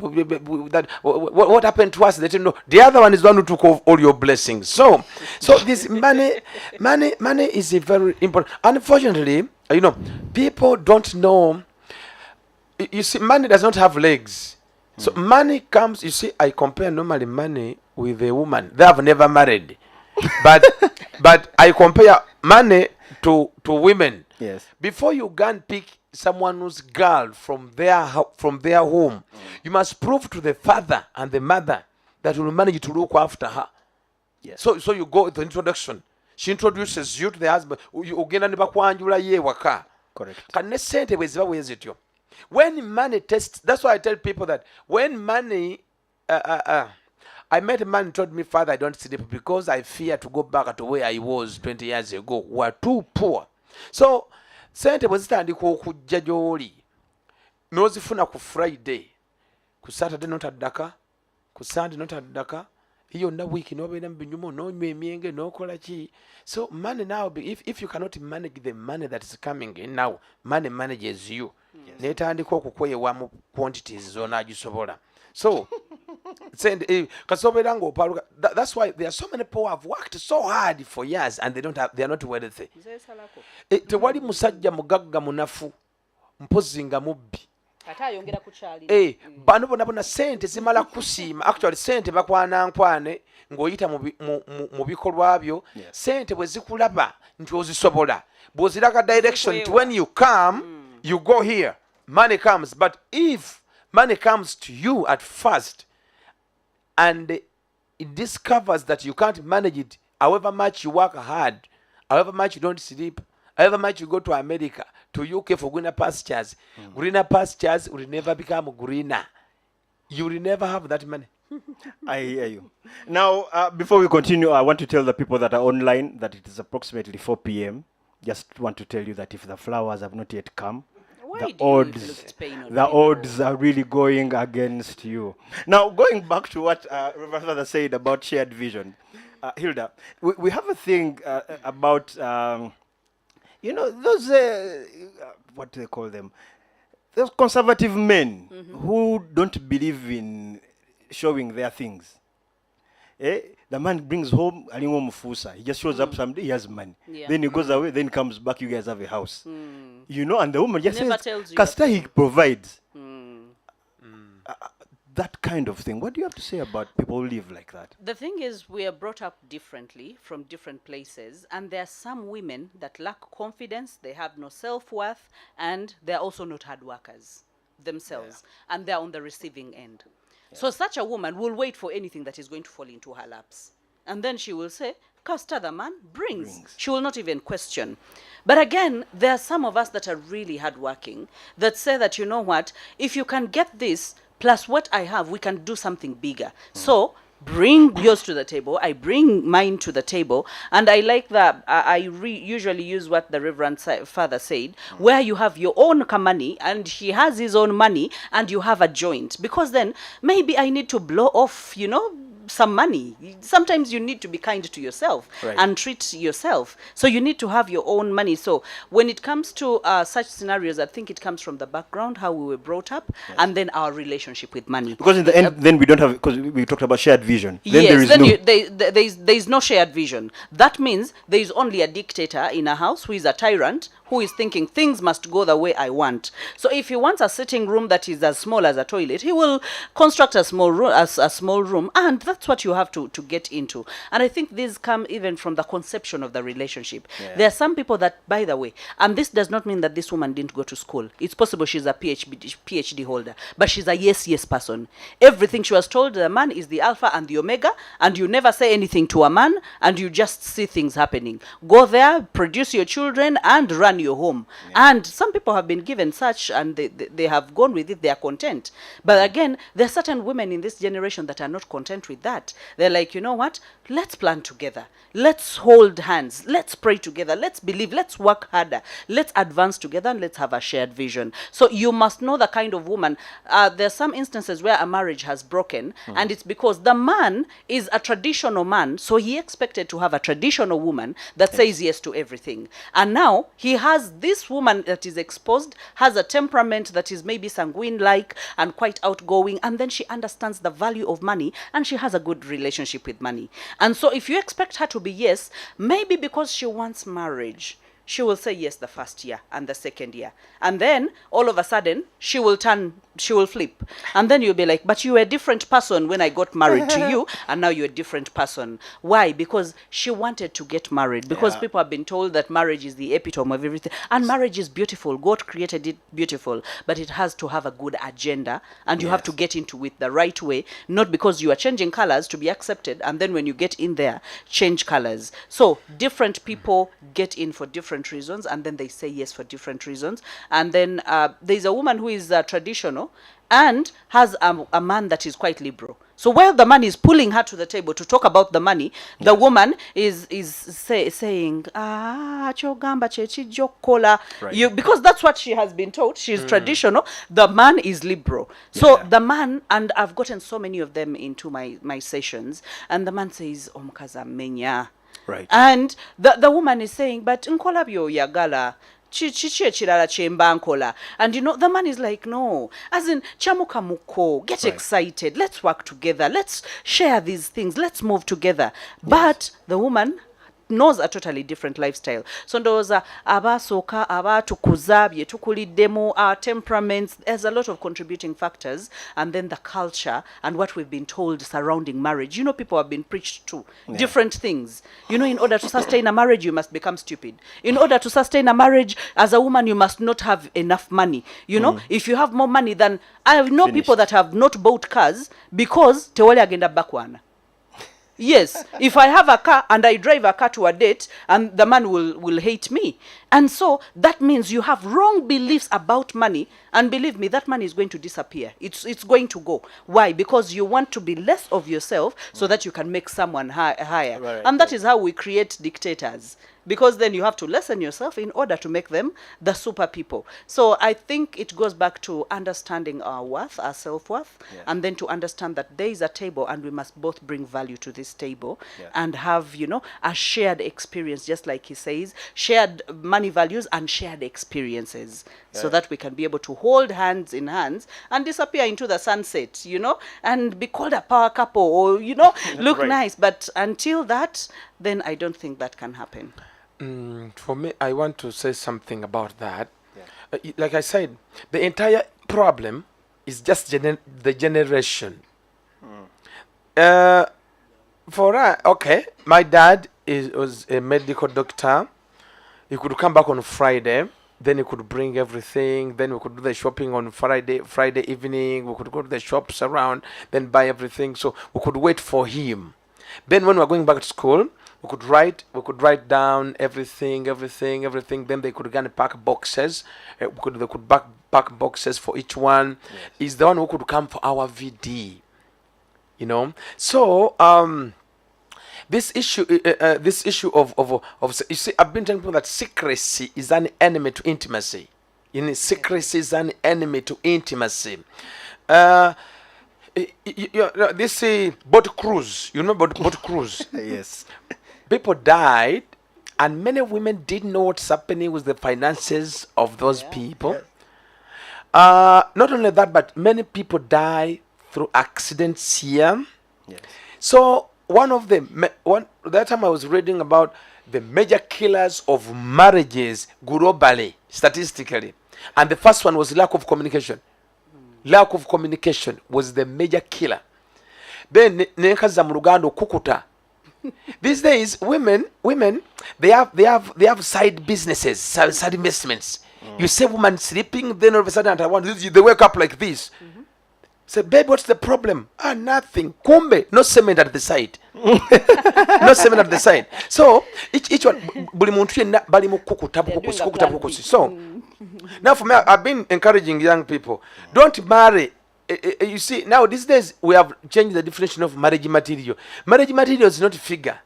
What happened to us? They didn't know. The other one is the one who took all your blessings. So this money is a very important. Unfortunately, people don't know. You see, money does not have legs. So money comes, you see, I compare normally money with a woman. They have never married. But but I compare money to women. Yes. Before you go and pick someone who's girl from their home, you must prove to the father and the mother that will manage to look after her. Yes. So you go with the introduction. She introduces you to the husband. Ugenda ne bakwanjula ye waka. Correct. Kane sente bwe ziba bwe zityo. When money tests, that's why I tell people that when money, I met a man who told me, Father, I don't sleep because I fear to go back to where I was 20 years ago. We're too poor. So, sente bwe zitandika okujja gy'oli n'ozifuna ku Friday, ku Saturday n'otaddaka, ku Sunday n'otaddaka, yonna wiiki n'obeera mu binyumu n'onywa emyenge n'okola ki. So money now, if you cannot manage the money that is coming in now, money manages you. N'etandika okukwewa mu quantities z'onaagisobola. So kasobeera ng'opaluka. That's why there are so many people who have worked so hard for years and they are not wealthy. Tewali musajja mugagga munafu mpozzi nga mubbi. Ate ayongera kukyalira. Bano bonna sente zimala kusiima. Actually sente bakwanankwane ng'oyita mu bikolwa byo. Sente bwe zikulaba nti ozisobola. Bw'oziraga direction nti when you come, you go here. Money comes. But if money comes to you at first and it discovers that you can't manage it, however much you work hard, however much you don't sleep, however much you go to America, to UK for greener pastures, greener pastures will never become greener. You will never have that money. I hear you. Now, before we continue, I want to tell the people that are online that it is approximately 4 p.m. Just want to tell you that if the flowers have not yet come, Why the do you odds, inflict pain on the people? odds are really going against you. Now, going back to what Reverend Father said about shared vision, Hilda, we have a thing about, those, what do they call them? Those conservative men who don't believe in showing their things. The man brings home alingo mufusa. He just shows up someday, he has money. Yeah. Then he goes away, then comes back, you guys have a house. And the woman just Never says, tells you Kasta he provides. Mm. That kind of thing. What do you have to say about people who live like that? The thing is, we are brought up differently from different places, and there are some women that lack confidence, they have no self-worth, and they're also not hard workers themselves, and they're on the receiving end. So such a woman will wait for anything that is going to fall into her laps. And then she will say, Costa the man brings. She will not even question. But again, there are some of us that are really hardworking that say that, you know what, if you can get this plus what I have, we can do something bigger. So bring yours to the table. I bring mine to the table. And I like that. I usually use what the Reverend Father said, where you have your own money and he has his own money and you have a joint. Because then maybe I need to blow off, some money. Sometimes you need to be kind to yourself and treat yourself. So you need to have your own money. So when it comes to such scenarios, I think it comes from the background, how we were brought up, and then our relationship with money. Because in the end, then we don't have, because we talked about shared vision. Then Yes, there is then no... there is no shared vision. That means there is only a dictator in a house who is a tyrant, who is thinking things must go the way I want. So if he wants a sitting room that is as small as a toilet, he will construct a small room, and that's what you have to get into. And I think these come even from the conception of the relationship. There are some people that, by the way, and this does not mean that this woman didn't go to school. It's possible she's a PhD holder, but she's a yes person. Everything she was told, the man is the alpha and the omega, and you never say anything to a man, and you just see things happening. Go there, produce your children, and run your home. And some people have been given such, and they have gone with it, they are content. But again, there are certain women in this generation that are not content with that. They're like, you know what, let's plan together, let's hold hands, let's pray together, let's believe, let's work harder, let's advance together, and let's have a shared vision. So you must know the kind of woman. There are some instances where a marriage has broken, and it's because the man is a traditional man, so he expected to have a traditional woman that says yes to everything. And now he has this woman that is exposed, has a temperament that is maybe sanguine-like and quite outgoing, and then she understands the value of money, and she has a good relationship with money. And so if you expect her to be yes, maybe because she wants marriage, she will say yes the first year and the second year. And then all of a sudden she will flip. And then you'll be like, but you were a different person when I got married to you, and now you're a different person. Why? Because she wanted to get married. Because Yeah. people have been told that marriage is the epitome of everything. And marriage is beautiful. God created it beautiful. But it has to have a good agenda, and you have to get into it the right way, not because you are changing colors to be accepted, and then when you get in there, change colors. So different people get in for different reasons, and then they say yes for different reasons. And then there's a woman who is traditional and has a man that is quite liberal. So while the man is pulling her to the table to talk about the money, the woman is saying, chogamba chechijo kola. Right. Because that's what she has been taught. She's traditional. The man is liberal. So Yeah. the man, and I've gotten so many of them into my sessions, and the man says, omukazi amenya. Right. And the woman is saying, but nkola byo yagala. Kiki ekirala kye mba nkola. And the man is like, no, as in chamuka muko, get excited, let's work together, let's share these things, let's move together. But the woman knows a totally different lifestyle. So ndowooza abasooka abatukuza bye tukuliddemu, our temperaments, there's a lot of contributing factors, and then the culture and what we've been told surrounding marriage. People have been preached to different things. In order to sustain a marriage, you must become stupid. In order to sustain a marriage, as a woman, you must not have enough money. If you have more money than, I know people that have not bought cars because tewali agenda bakwana. Yes, if I have a car and I drive a car to a date, and the man will hate me. And so that means you have wrong beliefs about money, and believe me, that money is going to disappear. It's going to go. Why? Because you want to be less of yourself so that you can make someone higher. Right, And that is how we create dictators. Because then you have to lessen yourself in order to make them the super people. So I think it goes back to understanding our worth, our self-worth, and then to understand that there is a table and we must both bring value to this table and have, a shared experience, just like he says, shared money values and shared experiences, so that we can be able to hold hands in hands and disappear into the sunset, and be called a power couple, or, look Right. nice. But until that, then I don't think that can happen. For me, I want to say something about that. Like I said, the entire problem is just the generation. Okay, my dad was a medical doctor. He could come back on Friday, then he could bring everything, then we could do the shopping on Friday evening, we could go to the shops around, then buy everything. So we could wait for him. Then when we were going back to school, we could write down everything. Then they could go and pack boxes. They could pack boxes for each one. Is the one who could come for our VD. So this issue of you see, I've been telling people that secrecy is an enemy to intimacy. Secrecy is an enemy to intimacy. This boat cruise, boat cruise. Yes. People died, and many women didn't know what's happening with the finances of those people. Not only that, but many people die through accidents here. Yes. So that time I was reading about the major killers of marriages globally, statistically, and the first one was lack of communication. Lack of communication was the major killer. Then nekaza mu Luganda kukuta. These days, women, they have side businesses, side investments. You see a woman sleeping, then all of a sudden they wake up like this. Say, babe, what's the problem? Nothing. Kumbe, no cement at the side. No cement at the side. So each one, buli muntu yenna bali mu kukuta bukukusi. So now for me, I've been encouraging young people, don't marry. You see, now these days we have changed the definition of marriage material. Marriage material is not a figure,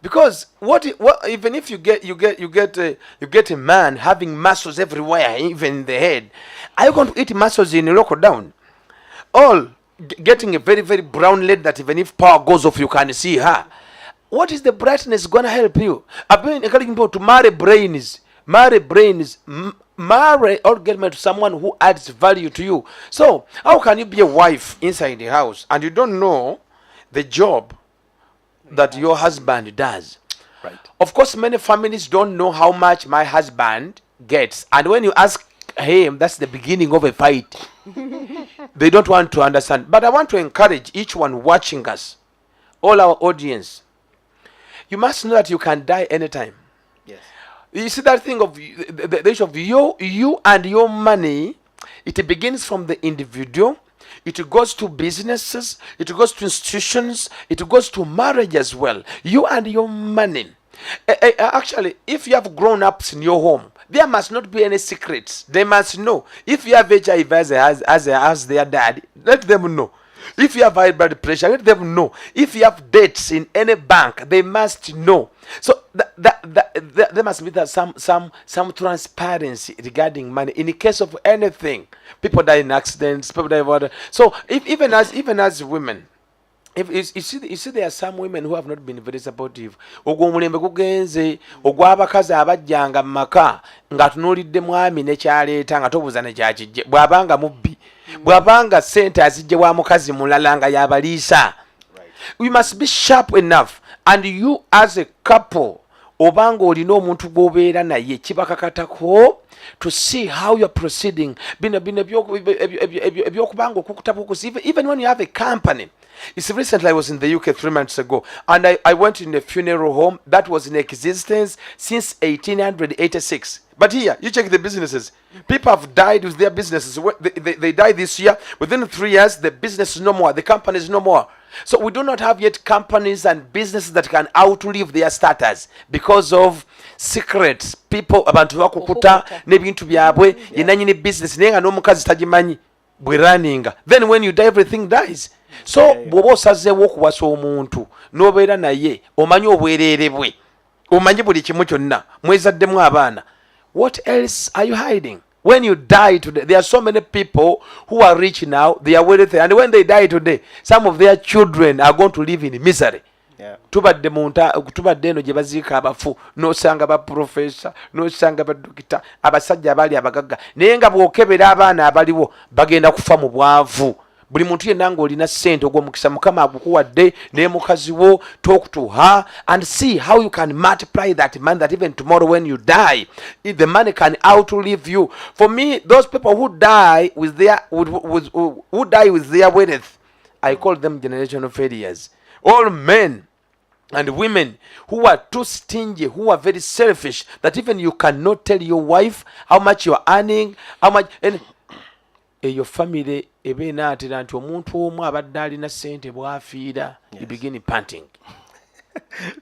because what even if you get a man having muscles everywhere, even in the head, are you going to eat muscles in a local down? All getting a very, very brown lady that even if power goes off, you can see her. What is the brightness going to help you? I've been encouraging people to marry brains. Marry or get married to someone who adds value to you. So how can you be a wife inside the house and you don't know the job that your husband does? Right. Of course, many families don't know how much my husband gets. And when you ask him, that's the beginning of a fight. They don't want to understand. But I want to encourage each one watching us, all our audience. You must know that you can die anytime. Yes. You see that thing of the issue of you and your money. It begins from the individual. It goes to businesses. It goes to institutions. It goes to marriage as well. You and your money. Actually, if you have grown-ups in your home, there must not be any secrets. They must know. If you have HIV as their dad, let them know. If you have high blood pressure, let them know. If you have debts in any bank, they must know. So there must be some transparency regarding money. In the case of anything, people die in accidents, people die of water. So even as women, if you see there are some women who have not been very supportive. Ogwo omulembe gugenze ogw'abakazi abajjanga mu maka nga tunuulidde mwami ne kyaleeta nga tobuuza ne kyakijje bw'abanga mubbi bw'abanga ssente azijje wa mukazi mulala nga y'abaliisa. We must be sharp enough, and you as a couple obanga olina omuntu gw'obeera naye kibakakatako to see how you're proceeding. Bino ebyokubanga okukutabukusi, even when you have a company. You see, recently I was in the UK 3 months ago, and I went in a funeral home that was in existence since 1886. But here, you check the businesses. People have died with their businesses. They died this year. Within 3 years, the business is no more. The company is no more. So we do not have yet companies and businesses that can outlive their starters because of secrets. People abantu bakukuta n'ebintu byabwe yenanyini business naye nga n'omukazi tagimanyi bwe running. Then when you die, everything dies. So bw'oba osazeewo okuwasa omuntu n'obeera naye omanyi obwereere bwe omanyi buli kimu kyonna mwezaddemu abaana. What else are you hiding? When you die today, there are so many people who are rich now, they are wealthy, and when they die today, some of their children are going to live in misery. Tubadde eno gye baziika abafu n'osanga baprofesa n'osanga badokita abasajja abaali abagagga naye nga bw'okebera abaana abaliwo bagenda kufa mu bwavu. Buli muntu yenna ng'olina ssente ogw'omukisa Mukama agukuwadde ne mukazi wo, talk to her and see how you can multiply that money, that even tomorrow when you die, if the money can outlive you. For me, those people who die with their who die with their wealth, I call them generational failures. All men and women who are too stingy, who are very selfish, that even you cannot tell your wife how much you are earning, how much. And your family ebe enaatera nti omuntu omu abadde alina ssente bw'afiira. You begin panting.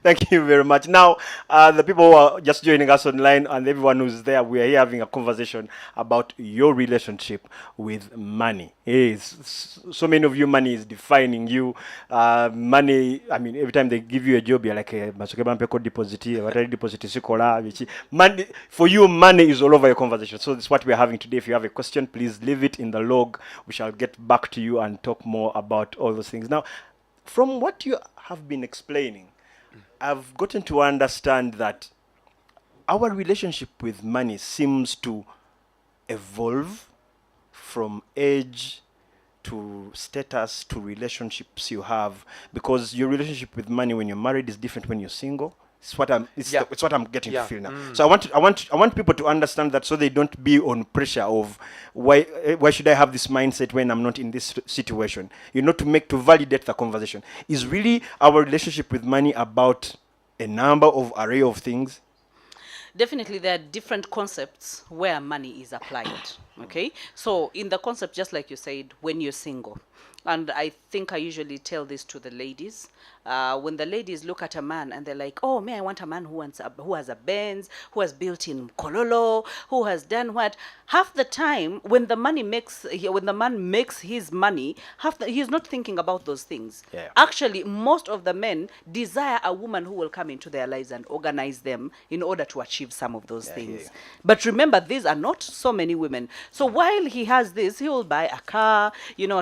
Thank you very much. Now, the people who are just joining us online and everyone who's there, we are here having a conversation about your relationship with money. Yes, so many of you, money is defining you. Money, I mean, every time they give you a job, you're like, money, for you, money is all over your conversation. So this is what we're having today. If you have a question, please leave it in the log. We shall get back to you and talk more about all those things. Now, from what you have been explaining, I've gotten to understand that our relationship with money seems to evolve from age to status to relationships you have, because your relationship with money when you're married is different when you're single. It's what I'm getting to feel now. So I want people to understand that, so they don't be on pressure of why should I have this mindset when I'm not in this situation. You know, to validate the conversation. Is really our relationship with money about a number of array of things? Definitely, there are different concepts where money is applied. Okay, so in the concept, just like you said, when you're single, and I think I usually tell this to the ladies. When the ladies look at a man and they're like, oh, I want a man who has a Benz, who has built in Kololo, who has done what. Half the time, when the man makes his money, he's not thinking about those things. Yeah. Actually, most of the men desire a woman who will come into their lives and organize them in order to achieve some of those things. Yeah. But remember, these are not so many women. So while he has this, he will buy a car,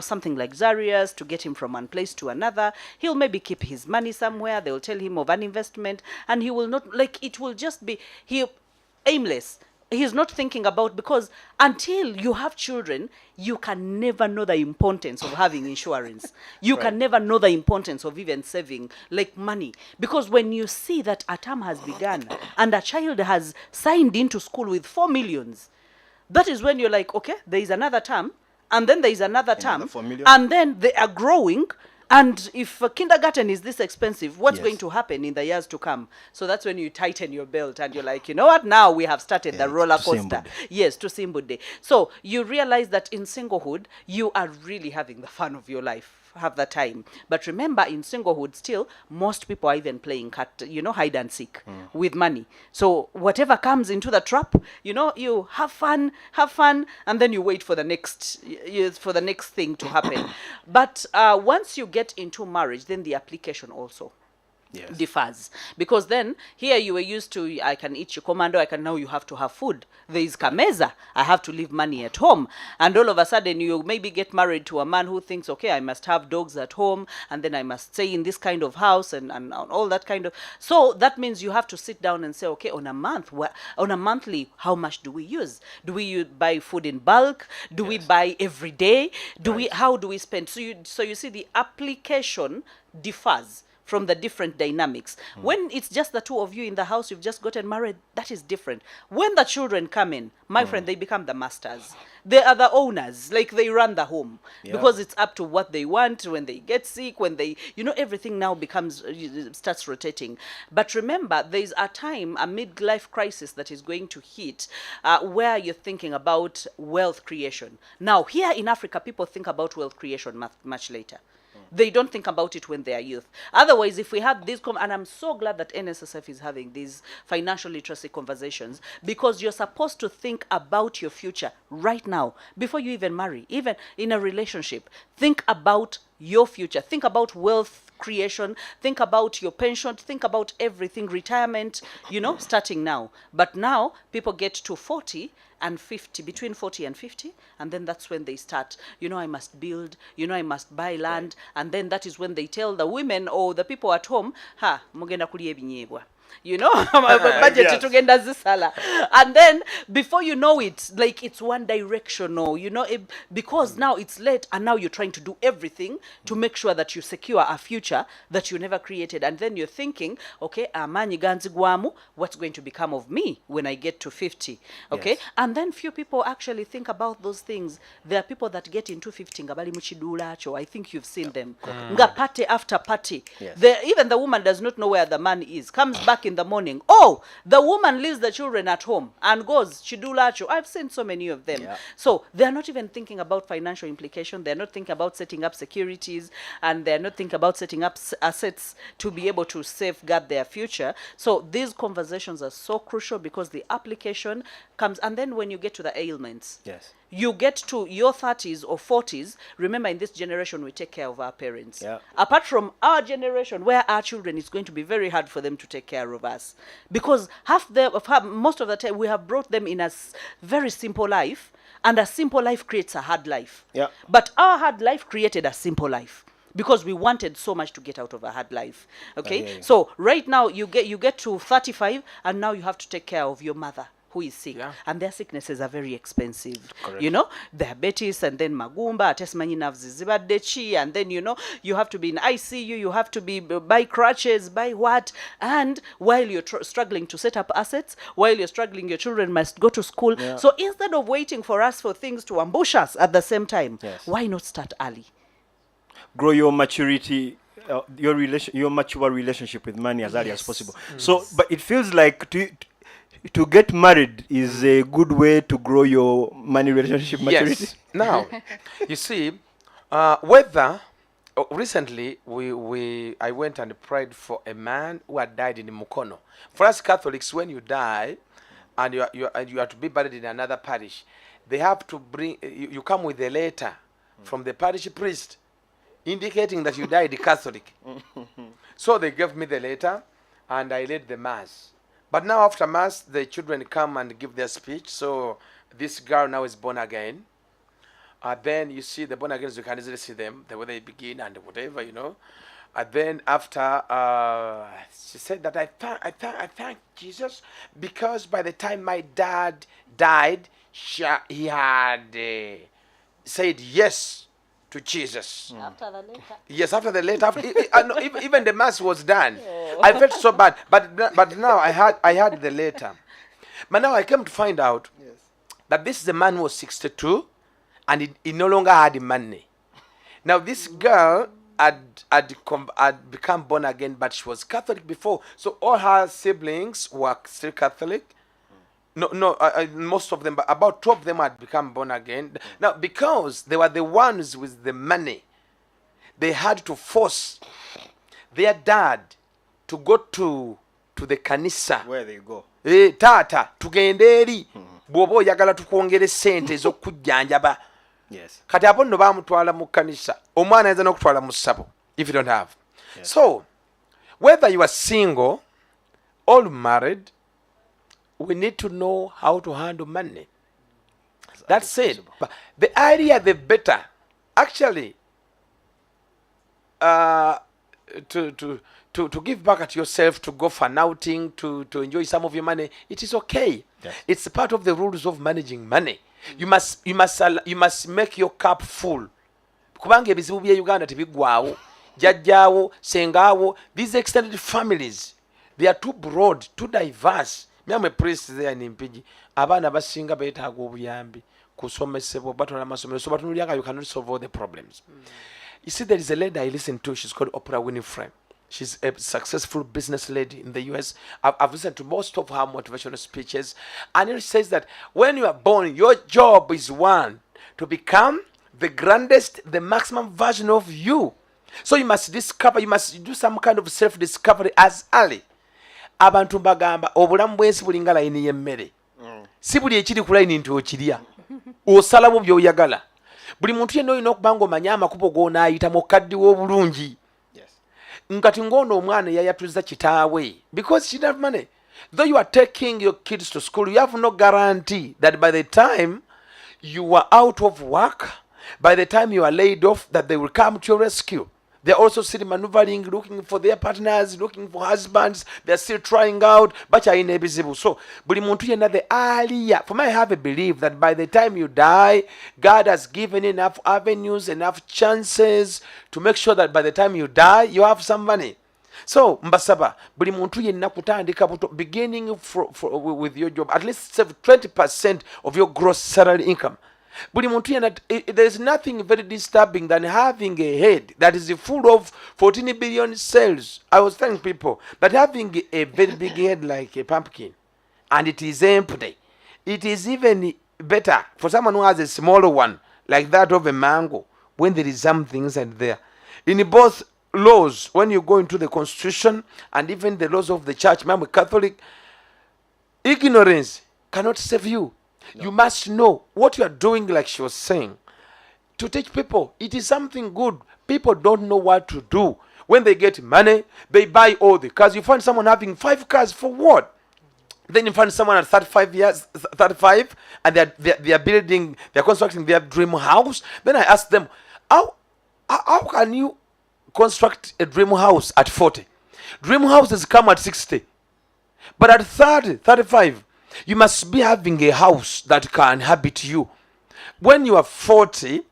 something luxurious to get him from one place to another. He'll maybe keep his money somewhere. They will tell him of an investment, and he will not, it will just be aimless. he's not thinking about, because until you have children, you can never know the importance of having insurance. You can never know the importance of even saving like money, because when you see that a term has begun and a child has signed into school with 4 millions, that is when you're like, okay, there is another term, and then there is another term, 4 million. and then they are growing. And if kindergarten is this expensive, what's Yes. going to happen in the years to come? So that's when you tighten your belt and you're like, you know what? Now we have started the Yeah, roller to coaster. Simbude. Yes, to Simbude. So you realize that in singlehood, you are really having the fun of your life. Have the time. But remember, in singlehood, still, most people are even playing hide and seek with money. So whatever comes into the trap, you have fun, and then you wait for the next thing to happen. But once you get into marriage, then the application also Yes. differs, because then here you were used to, I can eat your commando, now you have to have food, there is kameza, I have to leave money at home, and all of a sudden you maybe get married to a man who thinks, okay, I must have dogs at home, and then I must stay in this kind of house, and all that kind of, so that means you have to sit down and say, okay, on a monthly, how much do we use? Do we buy food in bulk? Do we buy every day? How do we spend? So you see, the application differs from the different dynamics. When it's just the two of you in the house, you've just gotten married, that is different. When the children come in, my friend, they become the masters. They are the owners, like they run the home, because it's up to what they want. When they get sick, when they, everything now starts rotating. But remember, there's a time, a midlife crisis that is going to hit, where you're thinking about wealth creation. Now, here in Africa, people think about wealth creation much later. They don't think about it when they are youth. Otherwise, if we had this, and I'm so glad that NSSF is having these financial literacy conversations, because you're supposed to think about your future right now, before you even marry, even in a relationship. Think about your future. Think about wealth creation. Think about your pension. Think about everything, retirement, starting now. But now, people get to 40 and 50, between 40 and 50, and then that's when they start, I must build, I must buy land, and then that is when they tell the women or the people at home, mugenda kulya ebinyebwa. Budget Yes. tugenda zisala, and then before you know it, like it's one directional, because now it's late, and now you're trying to do everything to make sure that you secure a future that you never created, and then you're thinking, okay, amanyi ganzigwamu, what's going to become of me when I get to 50? Okay, Yes. and then few people actually think about those things. There are people that get into 50 nga bali muchidulacho. I think you've seen them. Nga party after party. Yes. Even the woman does not know where the man is. Comes back in the morning. Oh, the woman leaves the children at home and goes chidulacho. I've seen so many of them. Yeah. So they're not even thinking about financial implication. They're not thinking about setting up securities, and they're not thinking about setting up assets to be able to safeguard their future. So these conversations are so crucial, because the application comes, and then when you get to the ailments, Yes. you get to your 30s or 40s. Remember, in this generation, we take care of our parents. Yeah. Apart from our generation, where our children, it's going to be very hard for them to take care of us, because most of the time we have brought them in a very simple life, and a simple life creates a hard life. Yeah. But our hard life created a simple life, because we wanted so much to get out of a hard life. Okay, hear you. so right now you get to 35, and now you have to take care of your mother who is sick, Yeah. and their sicknesses are very expensive. Correct. Diabetes, and then magumba, atesimanyi navzi zibadde chi, and then you have to be in ICU, you have to be buy crutches, buy what, and while you're struggling to set up assets, while you're struggling, your children must go to school. Yeah. So instead of waiting for things to ambush us at the same time, Yes. why not start early? Grow your maturity, your mature relationship with money as early as Yes. possible. So, but it feels like to get married is a good way to grow your money relationship maturity. Yes. Now, you see, recently I went and prayed for a man who had died in Mukono. For us Catholics, when you die and you are to be buried in another parish, they have to bring you come with a letter from the parish priest indicating that you died Catholic. So they gave me the letter, and I led the mass. But now after mass, the children come and give their speech. So this girl now is born again. Then you see the born agains, you can easily see them, the way they begin and whatever, And then after, she said that I thank Jesus because by the time my dad died, he had said yes to Jesus. After the letter. Yes, after the letter, no, even the mass was done. I felt so bad, but now I had the letter. But now I came to find out that this the man was 62, and he no longer had money. Now this girl had become born again, but she was Catholic before, so all her siblings were still Catholic. No, most of them, but about 2 of them had become born again. Now, because they were the ones with the money, they had to force their dad to go to the kanisa. Where they go? Taata tugende eri bw'oba oyagala tukwongere sente ez'okujjanjaba. Yes. Kati abo nno baamutwala mu kanisa, omwana ayinza n'okutwala mu ssabo if you don't have. So whether you are single or married, we need to know how to handle money. That's it. But the earlier the better. Actually, to give back at yourself, to go for an outing, to enjoy some of your money, it is okay. Yes. It's part of the rules of managing money. You must make your cup full. Kubanga ebizibu bya Uganda tebigwawo, jajjaawo, sengaawo, these extended families, they are too broad, too diverse. Me am a priest there in Mpigi. Abaana basinga beetaaga obuyambi, kusomesebwa, batwala amasomero, so batunuulira you cannot solve all the problems. You see, there is a lady I listen to, she's called Oprah Winfrey. She's a successful business lady in the US. I've listened to most of her motivational speeches. And it says that when you are born, your job is one, to become the grandest, the maximum version of you. So you must discover, you must do some kind of self-discovery as early. Abantu bagamba obulamu bwensi bulinga layini y'emmere. Si buli ekiri ku layini nti okirya. Osalawo by'oyagala. Buli muntu yenna olina okuba ng'omanya amakubo g'onaayitamu okaddiwa obulungi. Nkati ng'ono omwana yayatuzza kitaawe because she didn't have money. Though you are taking your kids to school, you have no guarantee that by the time you are out of work, by the time you are laid off, that they will come to your rescue. They're also still maneuvering, looking for their partners, looking for husbands. They're still trying out. But you're inevitable. So, buli muntu yenna the earlier. For me, I have a belief that by the time you die, God has given enough avenues, enough chances to make sure that by the time you die, you have some money. So, mbasaba, buli muntu yenna kutandika buto, beginning with your job, at least save 20% of your gross salary income. Buli muntu yenna, there is nothing very disturbing than having a head that is full of 14 billion cells. I was telling people that having a very big head like a pumpkin and it is empty, it is even better for someone who has a smaller one like that of a mango when there is something inside there. In both laws, when you go into the constitution and even the laws of the church, I'm a Catholic, ignorance cannot save you. No. You must know what you are doing, like she was saying, to teach people. It is something good. People don't know what to do. When they get money, they buy all the cars. You find someone having 5 cars for what? Then you find someone at 35, and they are building, they are constructing their dream house. Then I ask them, how can you construct a dream house at 40? Dream houses come at 60. But at 30, 35, you must be having a house that can inhabit you. When you are 40,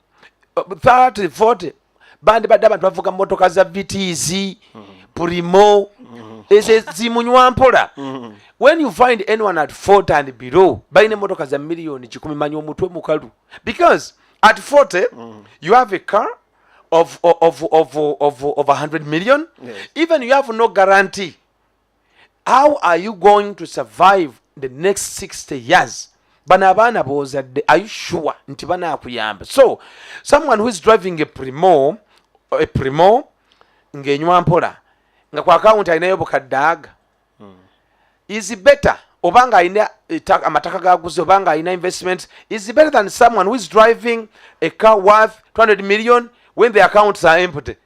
30, 40, bandi badde abantu bavuga motoka za VTZ, Primo, zimunywa mpola. When you find anyone at 40 and below, balina motoka za million kikumi manyi omutwe mukalu. Because at 40, you have a car of 100 million. Yes. Even you have no guarantee. How are you going to survive the next 60 years? Bana abaana bozadde, are you sure nti banaakuyamba? So someone who is driving a primo ng'enywa mpola nga ku account alinayo bukadde is better obanga alina amataka gaguze obanga alina investment is better than someone who is driving a car worth 200 million when the accounts are empty.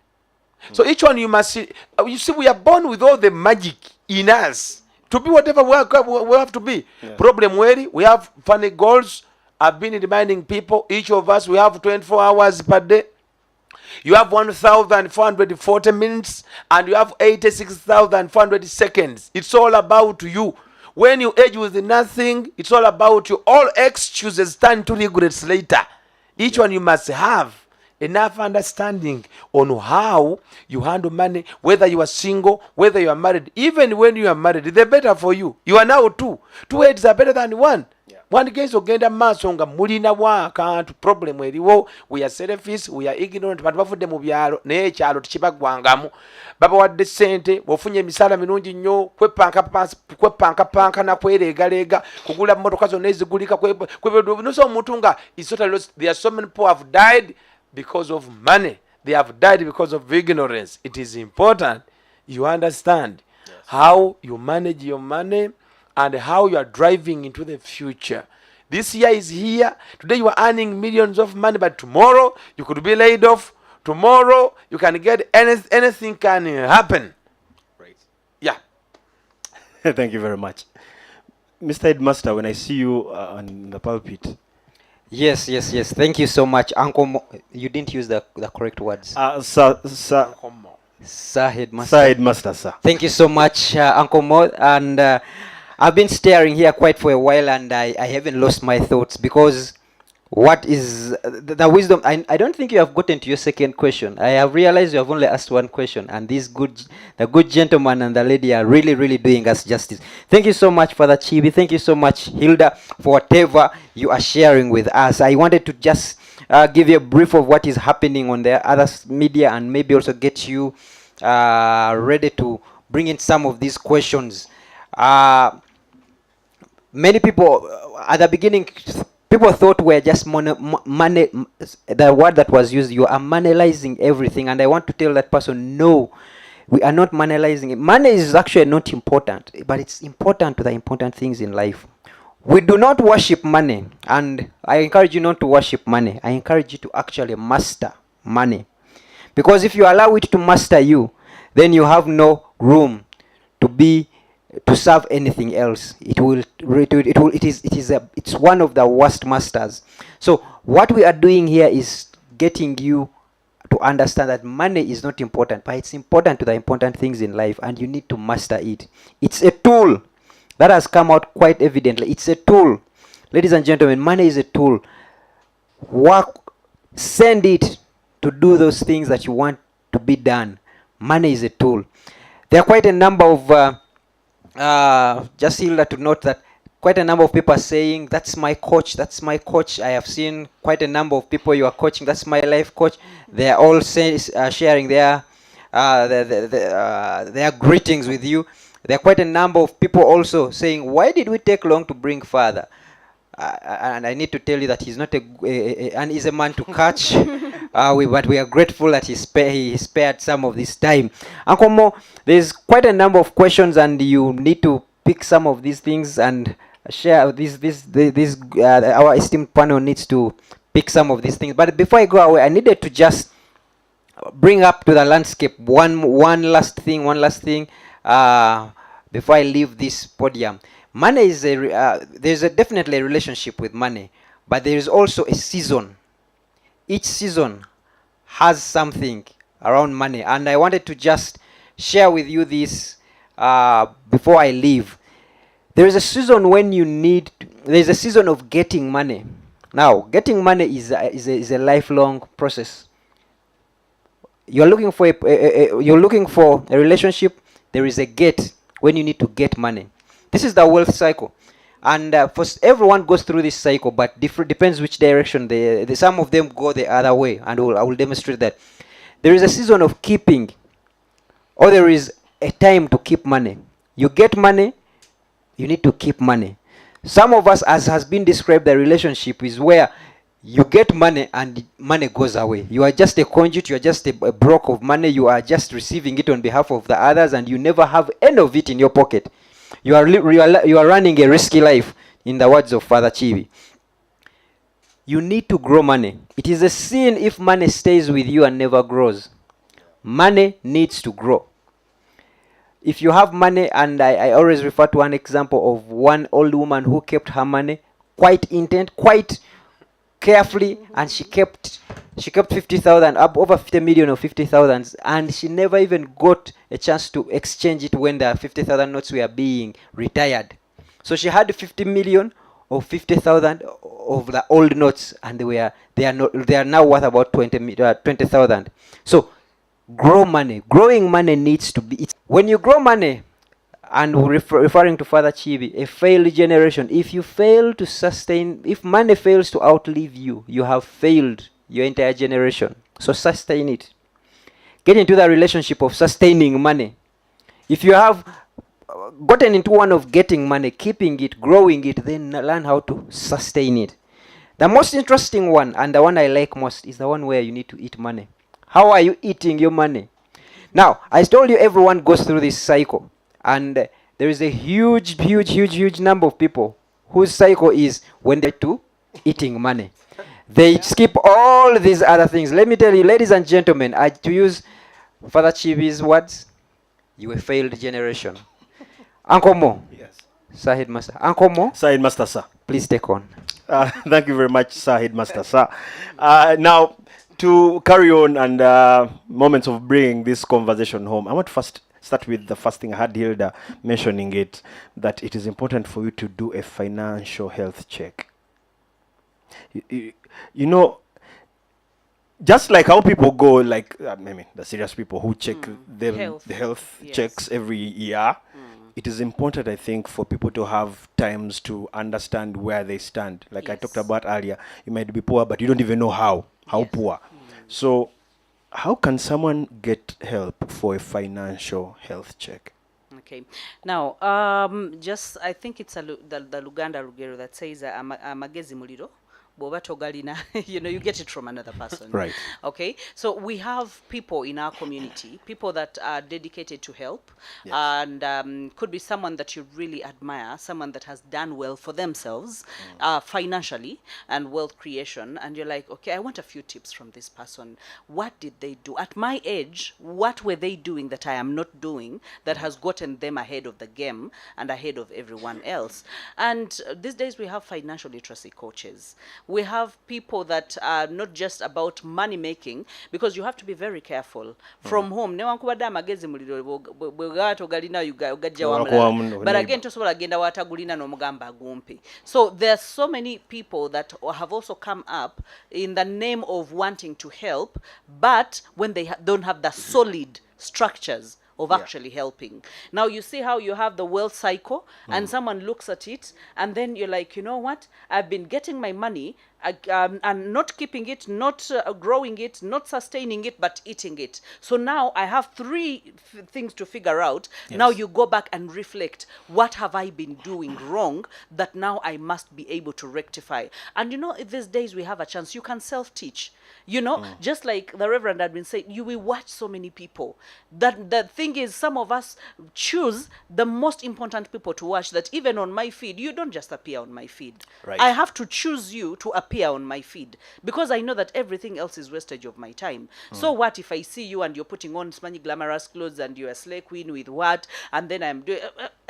So each one you must see, you see, we are born with all the magic in us to be whatever we have to be. Yeah. Problem where we have funny goals. I've been reminding people, each of us, we have 24 hours per day. You have 1,440 minutes and you have 86,400 seconds. It's all about you. When you age with nothing, it's all about you. All excuses turn to regrets later. Each one you must have enough understanding on how you handle money, whether you are single, whether you are married. Even when you are married, they're better for you. You are now two. Two heads are better than one. One case ogenda maaso nga mulina wa akantu problem eriwo, we are selfish, we are ignorant, bantu bafudde mu byalo naye ekyalo tekibagwangamu. Baba wadde ssente, bw'ofunye emisaala mirungi nnyo, kwepankapanka na kwereegareega, kugula mmotoka zonna ezigulika, noso omuntu nga is totally lost. There are so many people have died because of money. They have died because of ignorance. It is important you understand how you manage your money and how you are driving into the future. This year is here. Today you are earning millions of money, but tomorrow you could be laid off. Tomorrow you can get anything can happen. Right. Yeah. Thank you very much. Mr. Headmaster, when I see you on the pulpit. Yes. Thank you so much, Uncle you didn't use the correct words. Sir Headmaster. Sir Headmaster, sir. Thank you so much, Uncle Mo. And I've been staring here quite for a while, and I haven't lost my thoughts, because what is the wisdom? I don't think you have gotten to your second question. I have realized you have only asked one question, and the good gentleman and the lady are really doing us justice. Thank you so much, Father Chibi. Thank you so much, Hilda, for whatever you are sharing with us. I wanted to just give you a brief of what is happening on the other media, and maybe also get you ready to bring in some of these questions. Many people at the beginning, people thought we're just money. The word that was used, you are monetizing everything, and I want to tell that person, no, we are not monetizing it. Money is actually not important, but it's important to the important things in life. We do not worship money, and I encourage you not to worship money. I encourage you to actually master money, because if you allow it to master you, then you have no room to serve anything else. It's one of the worst masters. So what we are doing here is getting you to understand that money is not important, but it's important to the important things in life, and you need to master it. It's a tool that has come out quite evidently. It's a tool. Ladies and gentlemen, money is a tool. Send it to do those things that you want to be done. Money is a tool. There are quite a number of just Hilda to note that quite a number of people are saying, that's my coach, that's my coach. I have seen quite a number of people you are coaching, that's my life coach. They are all sharing their greetings with you. There are quite a number of people also saying, why did we take long to bring Father? And I need to tell you that he's not an easy man to catch. But we are grateful that he spared some of this time. Uncle Mo, there's quite a number of questions, and you need to pick some of these things and share our esteemed panel needs to pick some of these things. But before I go away, I needed to just bring up to the landscape one last thing before I leave this podium. Money is there's definitely a relationship with money, but there is also a season. Each season has something around money, and I wanted to just share with you this before I leave. There is a season when there's a season of getting money. Now, getting money is a lifelong process. You're looking for a relationship. There is a get when you need to get money. This is the wealth cycle, and everyone goes through this cycle, but depends which direction. Some of them go the other way, and I will demonstrate that. There is a season of keeping, or there is a time to keep money. You get money, you need to keep money. Some of us, as has been described, the relationship is where you get money and money goes away. You are just a conduit, you are just a broker of money, you are just receiving it on behalf of the others, and you never have any of it in your pocket. You are running a risky life, in the words of Father Chibi. You need to grow money. It is a sin if money stays with you and never grows. Money needs to grow. If you have money, and I always refer to an example of one old woman who kept her money quite intent, quite carefully, and she kept 50,000, up over 50 million or 50,000, and she never even got a chance to exchange it when the 50,000 notes were being retired. So she had 50 million or 50,000 of the old notes, and they are now worth about 20,000. So growing money needs to be, when you grow money, and referring to Father Chibi, a failed generation. If you fail to sustain, if money fails to outlive you, you have failed your entire generation. So sustain it. Get into the relationship of sustaining money. If you have gotten into one of getting money, keeping it, growing it, then learn how to sustain it. The most interesting one, and the one I like most, is the one where you need to eat money. How are you eating your money? Now, I told you everyone goes through this cycle. And there is a huge number of people whose cycle is when they're to eating money. They skip all these other things. Let me tell you, ladies and gentlemen, to use Father Chibi's words, you a failed generation. Uncle Mo. Yes. Sir Headmaster. Uncle Mo. Sir Headmaster, sir. Please take on. Thank you very much, Sir Headmaster, sir. Now, to carry on and moments of bringing this conversation home, I want to first start with the first thing. I had Hilda mentioning it, that it is important for you to do a financial health check. You know, just like how people go, like, I mean, the serious people who check the health Yes. checks every year, it is important, I think, for people to have times to understand where they stand. Like I talked Yes. about earlier, you might be poor, but you don't even know how Yes. poor. So how can someone get help for a financial health check? Okay. Now, just I think it's the Luganda Lugero that says amagezi muliro bw'oba togalina. You know, you get it from another person. Right. Okay. So we have people in our community, people that are dedicated to help, Yes. and could be someone that you really admire, someone that has done well for themselves, financially and wealth creation, and you're like, okay, I want a few tips from this person. What did they do at my age? What were they doing that I am not doing that has gotten them ahead of the game and ahead of everyone else? And these days we have financial literacy coaches. We have people that are not just about money making, because you have to be very careful from home. Newankubadde amagezi muliro bwe togalina ugajja wamulala. But again, tosobola genda watagulina n'omugamba agumpe. So there are so many people that have also come up in the name of wanting to help, but when they don't have the solid structures of actually helping. Now you see how you have the wealth cycle, and someone looks at it, and then you're like, you know what? I've been getting my money, and not keeping it, not growing it, not sustaining it, but eating it. So now I have three things to figure out. Now you go back and reflect, what have I been doing wrong that now I must be able to rectify? And you know, these days we have a chance. You can self-teach. You know, just like the Reverend had been saying, you will watch so many people. That the thing is, some of us choose the most important people to watch, that even on my feed, you don't just appear on my feed. Right. I have to choose you to appear on my feed, because I know that everything else is wastage of my time. So what if I see you and you're putting on smanny glamorous clothes and you're a slay queen with what, and then I'm doing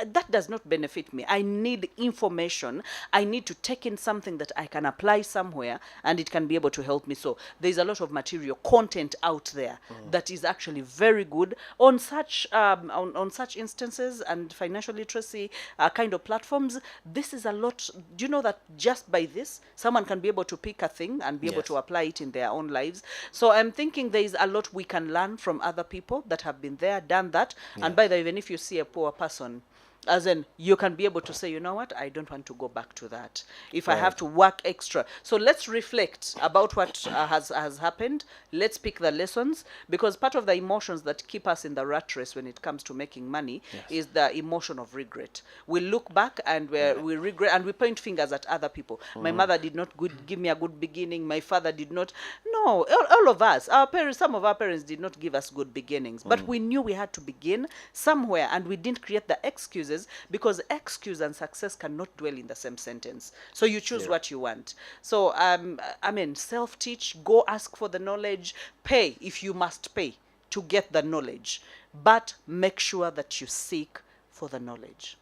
that does not benefit me. I need information. I need to take in something that I can apply somewhere, and it can be able to help me. So there's a lot of material content out there that is actually very good on such on such instances and financial literacy kind of platforms. This is a lot. Do you know that just by this, someone can be able to pick a thing and be able Yes. to apply it in their own lives? So I'm thinking there is a lot we can learn from other people that have been there, done that. And by the way, even if you see a poor person, as in, you can be able to say, you know what, I don't want to go back to that. If I have to work extra. So let's reflect about what has happened. Let's pick the lessons, because part of the emotions that keep us in the rat race when it comes to making money is the emotion of regret. We look back and we regret, and we point fingers at other people. My mother did not give me a good beginning. My father did not. No, all of us, our parents, some of our parents did not give us good beginnings, but we knew we had to begin somewhere, and we didn't create the excuses, because excuse and success cannot dwell in the same sentence. So you choose what you want. So I mean, self-teach, go ask for the knowledge, pay if you must pay to get the knowledge, but make sure that you seek for the knowledge.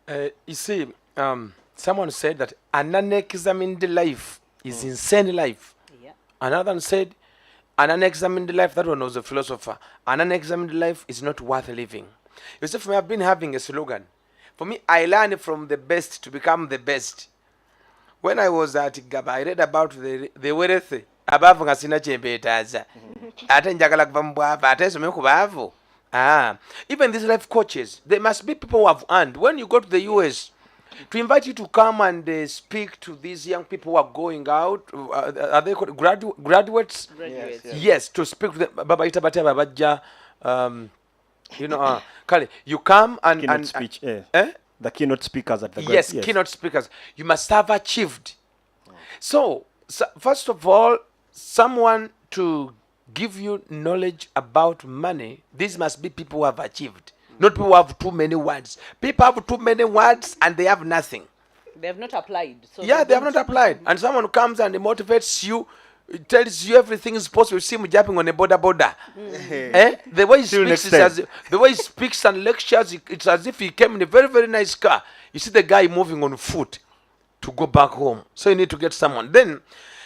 You see, someone said that an unexamined life is insane life. Yeah. Another one said, an unexamined life, that one was a philosopher, an unexamined life is not worth living. You see, for me, I've been having a slogan. For me, I learn from the best to become the best. When I was at Gaba, I read about the wealthy. Abavu nga sina kyembeetaaza. Ate njagala kuva mu bwavu, ate nsome ku baavu. Even these life coaches, there must be people who have earned. When you go to the US, to invite you to come and speak to these young people who are going out, are they called graduates? Graduates. Yes, to speak to them. Baba ita bate babajja, kale, you come and Keynote speech. The keynote speakers at the yes, keynote speakers. You must have achieved. So, first of all, someone to give you knowledge about money, these must be people who have achieved. Not people who have too many words. People have too many words and they have nothing. They have not applied. So Yeah, they have don't- not applied. And someone comes and motivates you, tells you everything is possible. You see him jumping on a border. The way he See you speaks next is as the way he speaks and lectures, it's as if he came in a very, very nice car. You see the guy moving on foot to go back home. So you need to get someone. Then,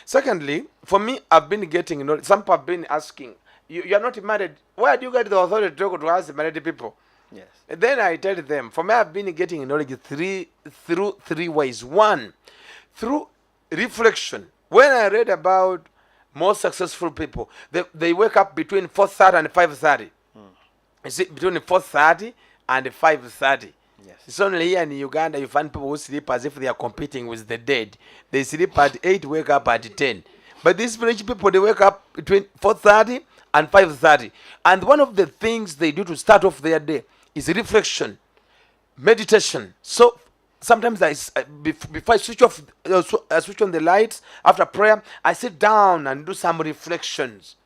secondly, for me, I've been getting, some people have been asking, you're not married. Where do you get the authority to go to ask the married people? Yes. And then I tell them, for me, I've been getting knowledge through three ways. One, through reflection. When I read about most successful people, they wake up between 4:30 and 5:30. You see, between 4:30 and 5:30. Yes. It's only here in Uganda you find people who sleep as if they are competing with the dead. They sleep at 8, wake up at 10. But these village people, they wake up between 4:30 and 5:30. And one of the things they do to start off their day is reflection, meditation. So sometimes before I switch off, I switch on the lights after prayer, I sit down and do some reflections.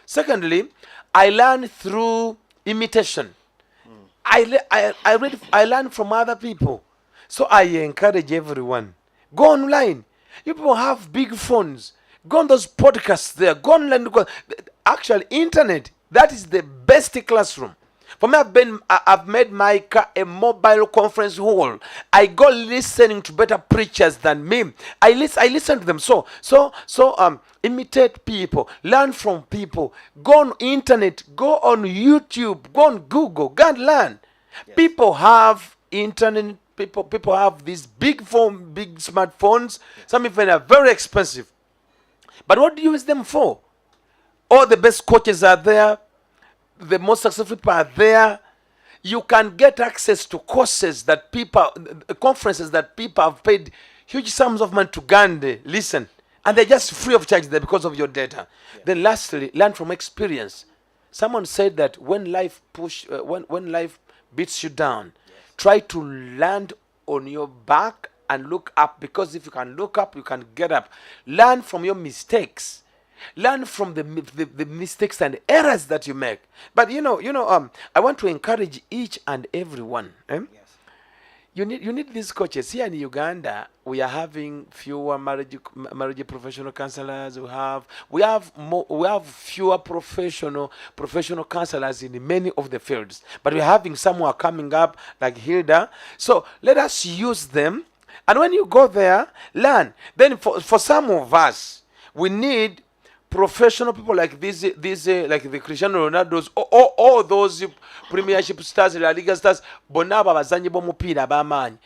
Secondly, I learn through imitation. I learn from other people. So I encourage everyone. Go online. You people have big phones. Go on those podcasts there. Go online. Actually, internet, that is the best classroom. For me, I've made my car a mobile conference hall. I go listening to better preachers than me. I listen to them. So imitate people, learn from people. Go on internet, go on YouTube, go on Google, go and learn. Yes. People have internet. People have these big smartphones. Yes. Some even are very expensive. But what do you use them for? All the best coaches are there. The most successful people are there. You can get access to courses that conferences that people have paid huge sums of money to Gandhi. Listen. And they're just free of charge there because of your data. Yeah. Then lastly, learn from experience. Someone said that when life when life beats you down, yes, try to land on your back and look up, because if you can look up, you can get up. Learn from your mistakes. Learn from the mistakes and errors that you make. But I want to encourage each and every one. Yes. You need these coaches. Here in Uganda, we are having fewer marriage professional counselors. We have fewer professional counselors in many of the fields. But we're having some who are coming up, like Hilda. So let us use them. And when you go there, learn. Then for some of us, we need professional people like these like the Cristiano Ronaldos, all those premiership stars, La Liga stars, bonna abo abazanyi b'omupiira ab'amaanyi.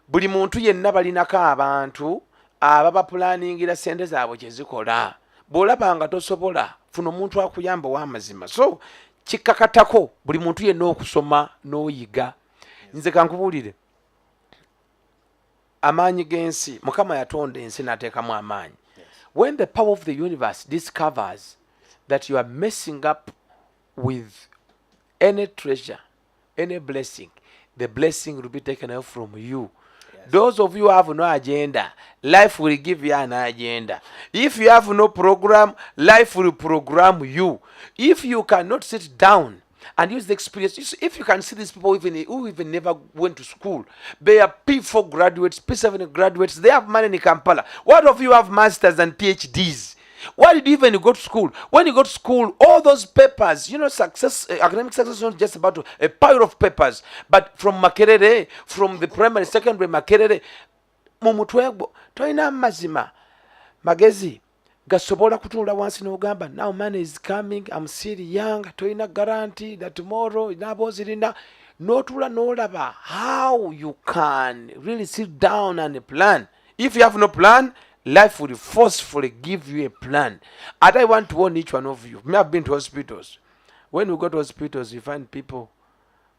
Buli muntu yenna balinako abantu ababapulaningira sente zaabwe kye zikola. Bw'olaba nga tosobola, funa omuntu akuyamba w'amazima. So kikkakatako buli muntu yenna okusoma n'oyiga. Nze kankubuulire, amaanyi g'ensi, Mukama yatonda ensi n'ateekamu amaanyi. When the power of the universe discovers that you are messing up with any treasure, any blessing, the blessing will be taken away from you. Yes. Those of you who have no agenda, life will give you an agenda. If you have no program, life will program you. If you cannot sit down and use the experience, if you can see these people who even never went to school, they are P4 graduates, P7 graduates, they have money in Kampala. What of you have masters and PhDs? Why did you even go to school? When you go to school, all those papers, success, academic success is not just about a pile of papers, but from Makerere, from the primary, secondary Makerere, mumutwego, toina mazima. magezi gasobola kutuula wansi n'ogamba now money is coming, I'm still young, toyina guarantee that tomorrow naboozirina, n'otuula n'olaba how you can really sit down and plan. If you have no plan, life will forcefully give you a plan. And I want to warn each one of you. Me, I've been to hospitals. When we go to hospitals, you find people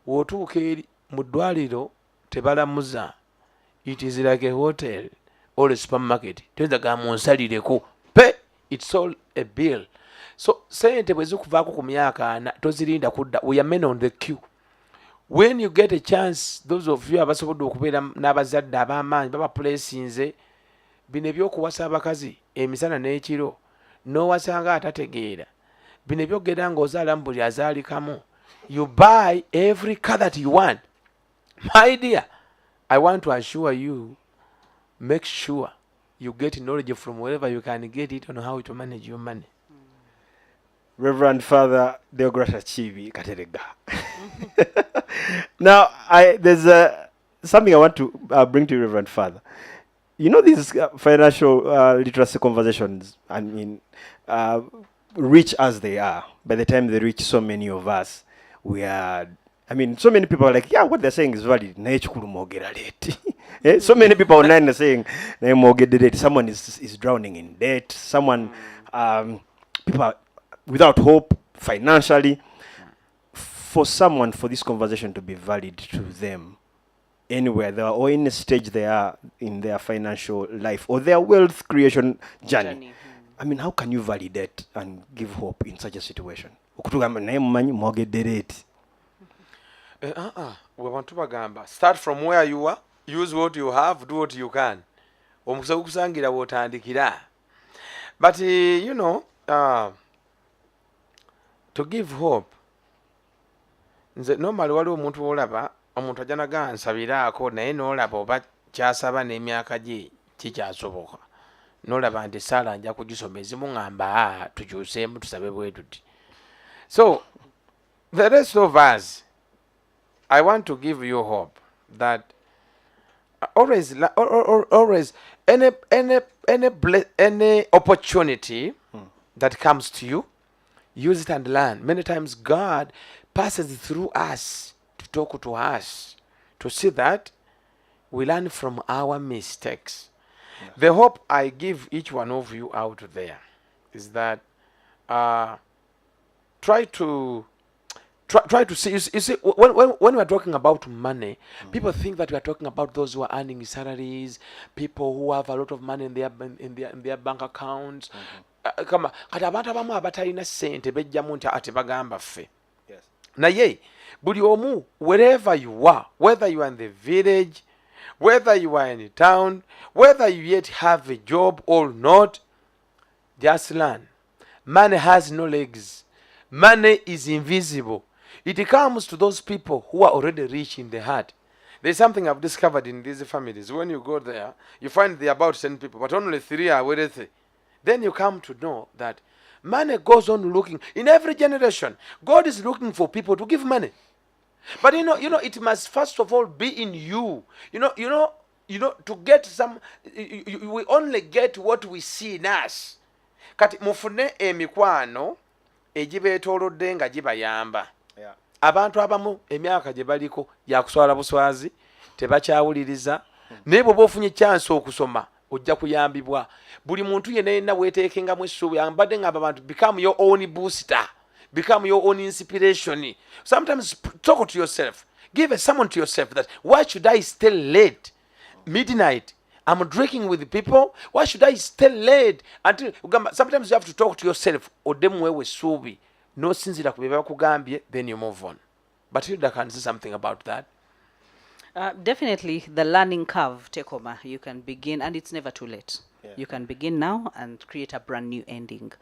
w'otuuka eri mu ddwaliro tebalamuza. It is like a hotel or a supermarket. Toyinza munsalireko pe, it's all a bill. So sente bwe zikuvaako ku myaka 4 tozirinda kudda. We are men on the queue. When you get a chance, those of you abasobodde okubeera n'abazadde ab'amaanyi baba placinze bino ebyokuwasa abakazi emisana n'ekiro n'owasanga atategeera bino ebyogera ng'ozaalamu buli azaalikamu. You buy every car that you want. My dear, I want to assure you, make sure you get knowledge from wherever you can get it on how to manage your money. Reverend Father Deogratias Chibi Katerega. Now, there's something I want to bring to you, Reverend Father. You know, these financial literacy conversations, I mean, rich as they are, by the time they reach so many of us, so many people are like, yeah, what they're saying is valid. So many people online are saying, someone is drowning in debt, someone, people are without hope financially. For this conversation to be valid to them, anywhere they are or in a stage they are in their financial life or their wealth creation journey. I mean, how can you validate and give hope in such a situation? We want to bagamba. Start from where you are, use what you have, do what you can. But to give hope, nze normally waliwo omuntu olaba omuntu ajja naga nsabiraako naye n'olaba oba kyasaba n'emyaka gye kikyasoboka n'olaba nti esaala nja kugisoma ezimu ŋŋamba tukyuseemu tusabe bwe tuti. So the rest of us, I want to give you hope that always any opportunity that comes to you, use it and learn. Many times God passes through us to talk to us, to see that we learn from our mistakes. Yeah. The hope I give each one of you out there is that try to see. You see, when we are talking about money, people think that we are talking about those who are earning salaries, people who have a lot of money in their bank accounts. Kama kati abantu abamu abatalina ssente bejjamu nti ate bagamba ffe. Naye buli omu, wherever you are, whether you are in the village, whether you are in a town, whether you yet have a job or not, just learn. Money has no legs. Money is invisible. It comes to those people who are already rich in the heart. There's something I've discovered in these families. When you go there, you find there are about 10 people, but only 3 are wealthy. Then you come to know that money goes on looking. In every generation, God is looking for people to give money. But you know, it must first of all be in you. To get some, we only get what we see in us. Kati mufune emikwano egibeetoolodde nga gibayamba. Abantu abamu emyaka gye baliko yakuswala buswazi tebakyawuliriza naye bw'oba ofunye chance okusoma ojja kuyambibwa. Buli muntu yenna weeteekengamu essuubi ambadde ng'aba abantu become your own booster, become your own inspiration. Sometimes talk to yourself, give a sermon to yourself that why should I stay late midnight? I'm drinking with people. Why should I stay late until? Sometimes you have to talk to yourself. Odemu wewe subi. No sinzira kubeba kugambye, then you move on. But Hilda can say something about that. Definitely the learning curve, Tekoma. You can begin, and it's never too late. Yeah. You can begin now and create a brand new ending.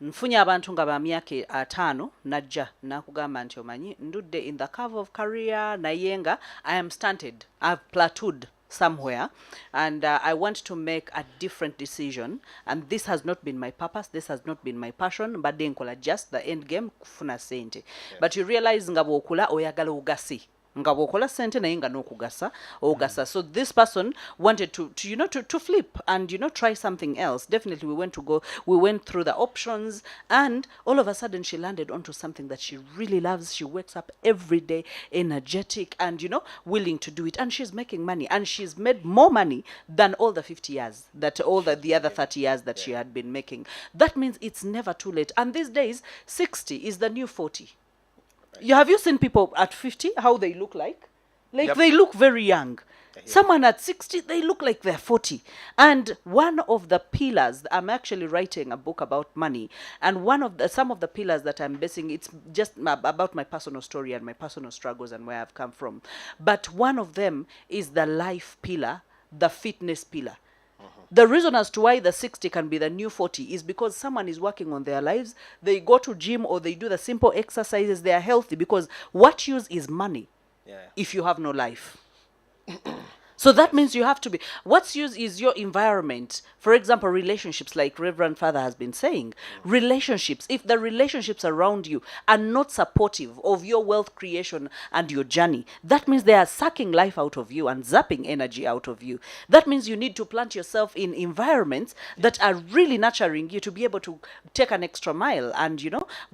Nfunya abantu nga ba myaka 5 najja nakugamba nti omanyi ndudde in the curve of career nayenga I am stunted. I've plateaued somewhere and I want to make a different decision, and this has not been my purpose, this has not been my passion, but then kola just the end game kufuna sente. But you realize nga bwokula oyagala ugasi nga bwokola sente naye nga n'okugasa ogasa. So this person wanted to you know to flip and try something else. Definitely we went through the options, and all of a sudden she landed onto something that she really loves. She wakes up every day energetic and willing to do it, and she's making money, and she's made more money than all the 50 years that all the other 30 years that she had been making. That means it's never too late. And these days 60 is the new 40. Have you seen people at 50 how they look like? Yep. They look very young. Someone at 60, they look like they're 40. And one of the pillars, I'm actually writing a book about money, and some of the pillars that I'm basing, it's just about my personal story and my personal struggles and where I've come from. But one of them is the life pillar, the fitness pillar. The reason as to why the 60 can be the new 40 is because someone is working on their lives. They go to gym or they do the simple exercises. They are healthy, because what use is money if you have no life? So that means you have to be. What's use is your environment. For example, relationships, like Reverend Father has been saying. Relationships, if the relationships around you are not supportive of your wealth creation and your journey, that means they are sucking life out of you and zapping energy out of you. That means you need to plant yourself in environments that are really nurturing you to be able to take an extra mile and,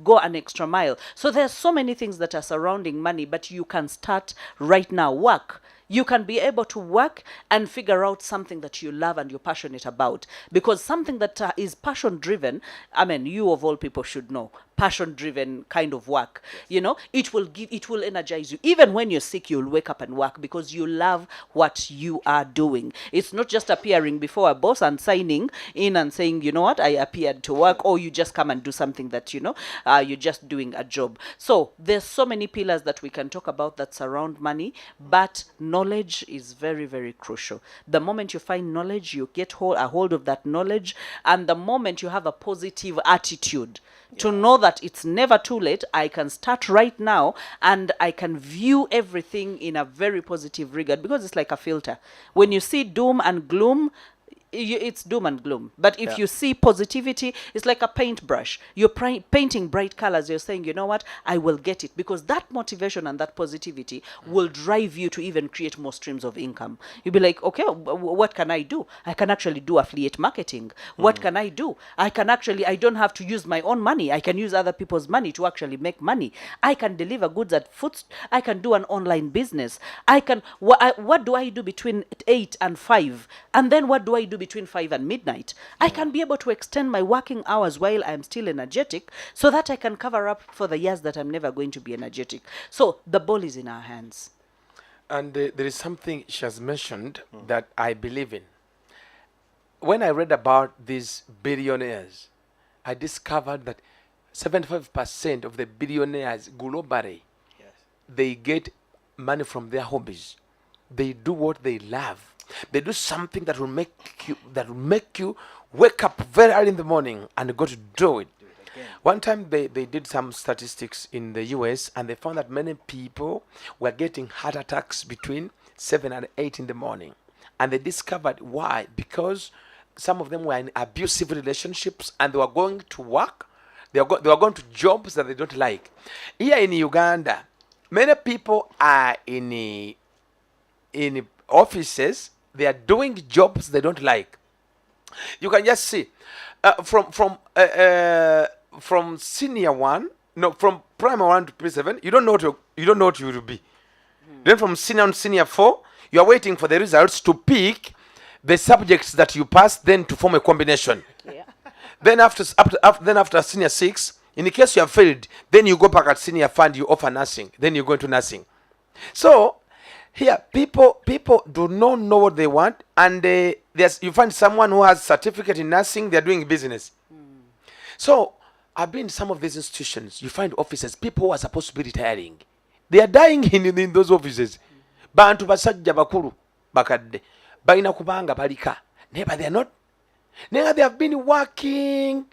go an extra mile. So there's so many things that are surrounding money, but you can start right now. Work. You can be able to work and figure out something that you love and you're passionate about. Because something that is passion driven, you of all people should know, passion driven kind of work, it will energize you. Even when you're sick, you'll wake up and work because you love what you are doing. It's not just appearing before a boss and signing in and saying, you know what, I appeared to work, or you just come and do something that, you're just doing a job. So there's so many pillars that we can talk about that surround money, but knowledge is very, very crucial. The moment you find knowledge, you get a hold of that knowledge, and the moment you have a positive attitude to know that it's never too late, I can start right now, and I can view everything in a very positive regard, because it's like a filter. When you see doom and gloom, it's doom and gloom. But if you see positivity, it's like a paintbrush. You're painting bright colors. You're saying, you know what, I will get it. Because that motivation and that positivity will drive you to even create more streams of income. You'll be like, okay, what can I do? I can actually do affiliate marketing. What can I do? I don't have to use my own money. I can use other people's money to actually make money. I can deliver goods at foot. I can do an online business. What do I do between 8 and 5? And then what do I do between 5 and midnight? I can be able to extend my working hours while I'm still energetic, so that I can cover up for the years that I'm never going to be energetic. So the ball is in our hands. And there is something she has mentioned that I believe in. When I read about these billionaires, I discovered that 75% of the billionaires globally, they get money from their hobbies. They do what they love. They do something that will make you wake up very early in the morning and go to do it. One time they did some statistics in the US, and they found that many people were getting heart attacks between 7 and 8 in the morning. And they discovered why. Because some of them were in abusive relationships, and they were going to work. They were going to jobs that they don't like. Here in Uganda, many people are in offices. They are doing jobs they don't like. You can just see from senior one, from primary 1 to P7, you don't know what you will be. Then from senior 4, you are waiting for the results to pick the subjects that you pass, then to form a combination. Then after senior 6, in the case you have failed, then you go back at senior 5, you offer nursing, then you go into nursing. So here, people do not know what they want, and you find someone who has certificate in nursing, they're doing business. So I've been in some of these institutions. You find officers, people who are supposed to be retiring, they are dying in those offices. Bantu basajja bakulu bakadde balina kubanga balika, but they are not. Now they have been working,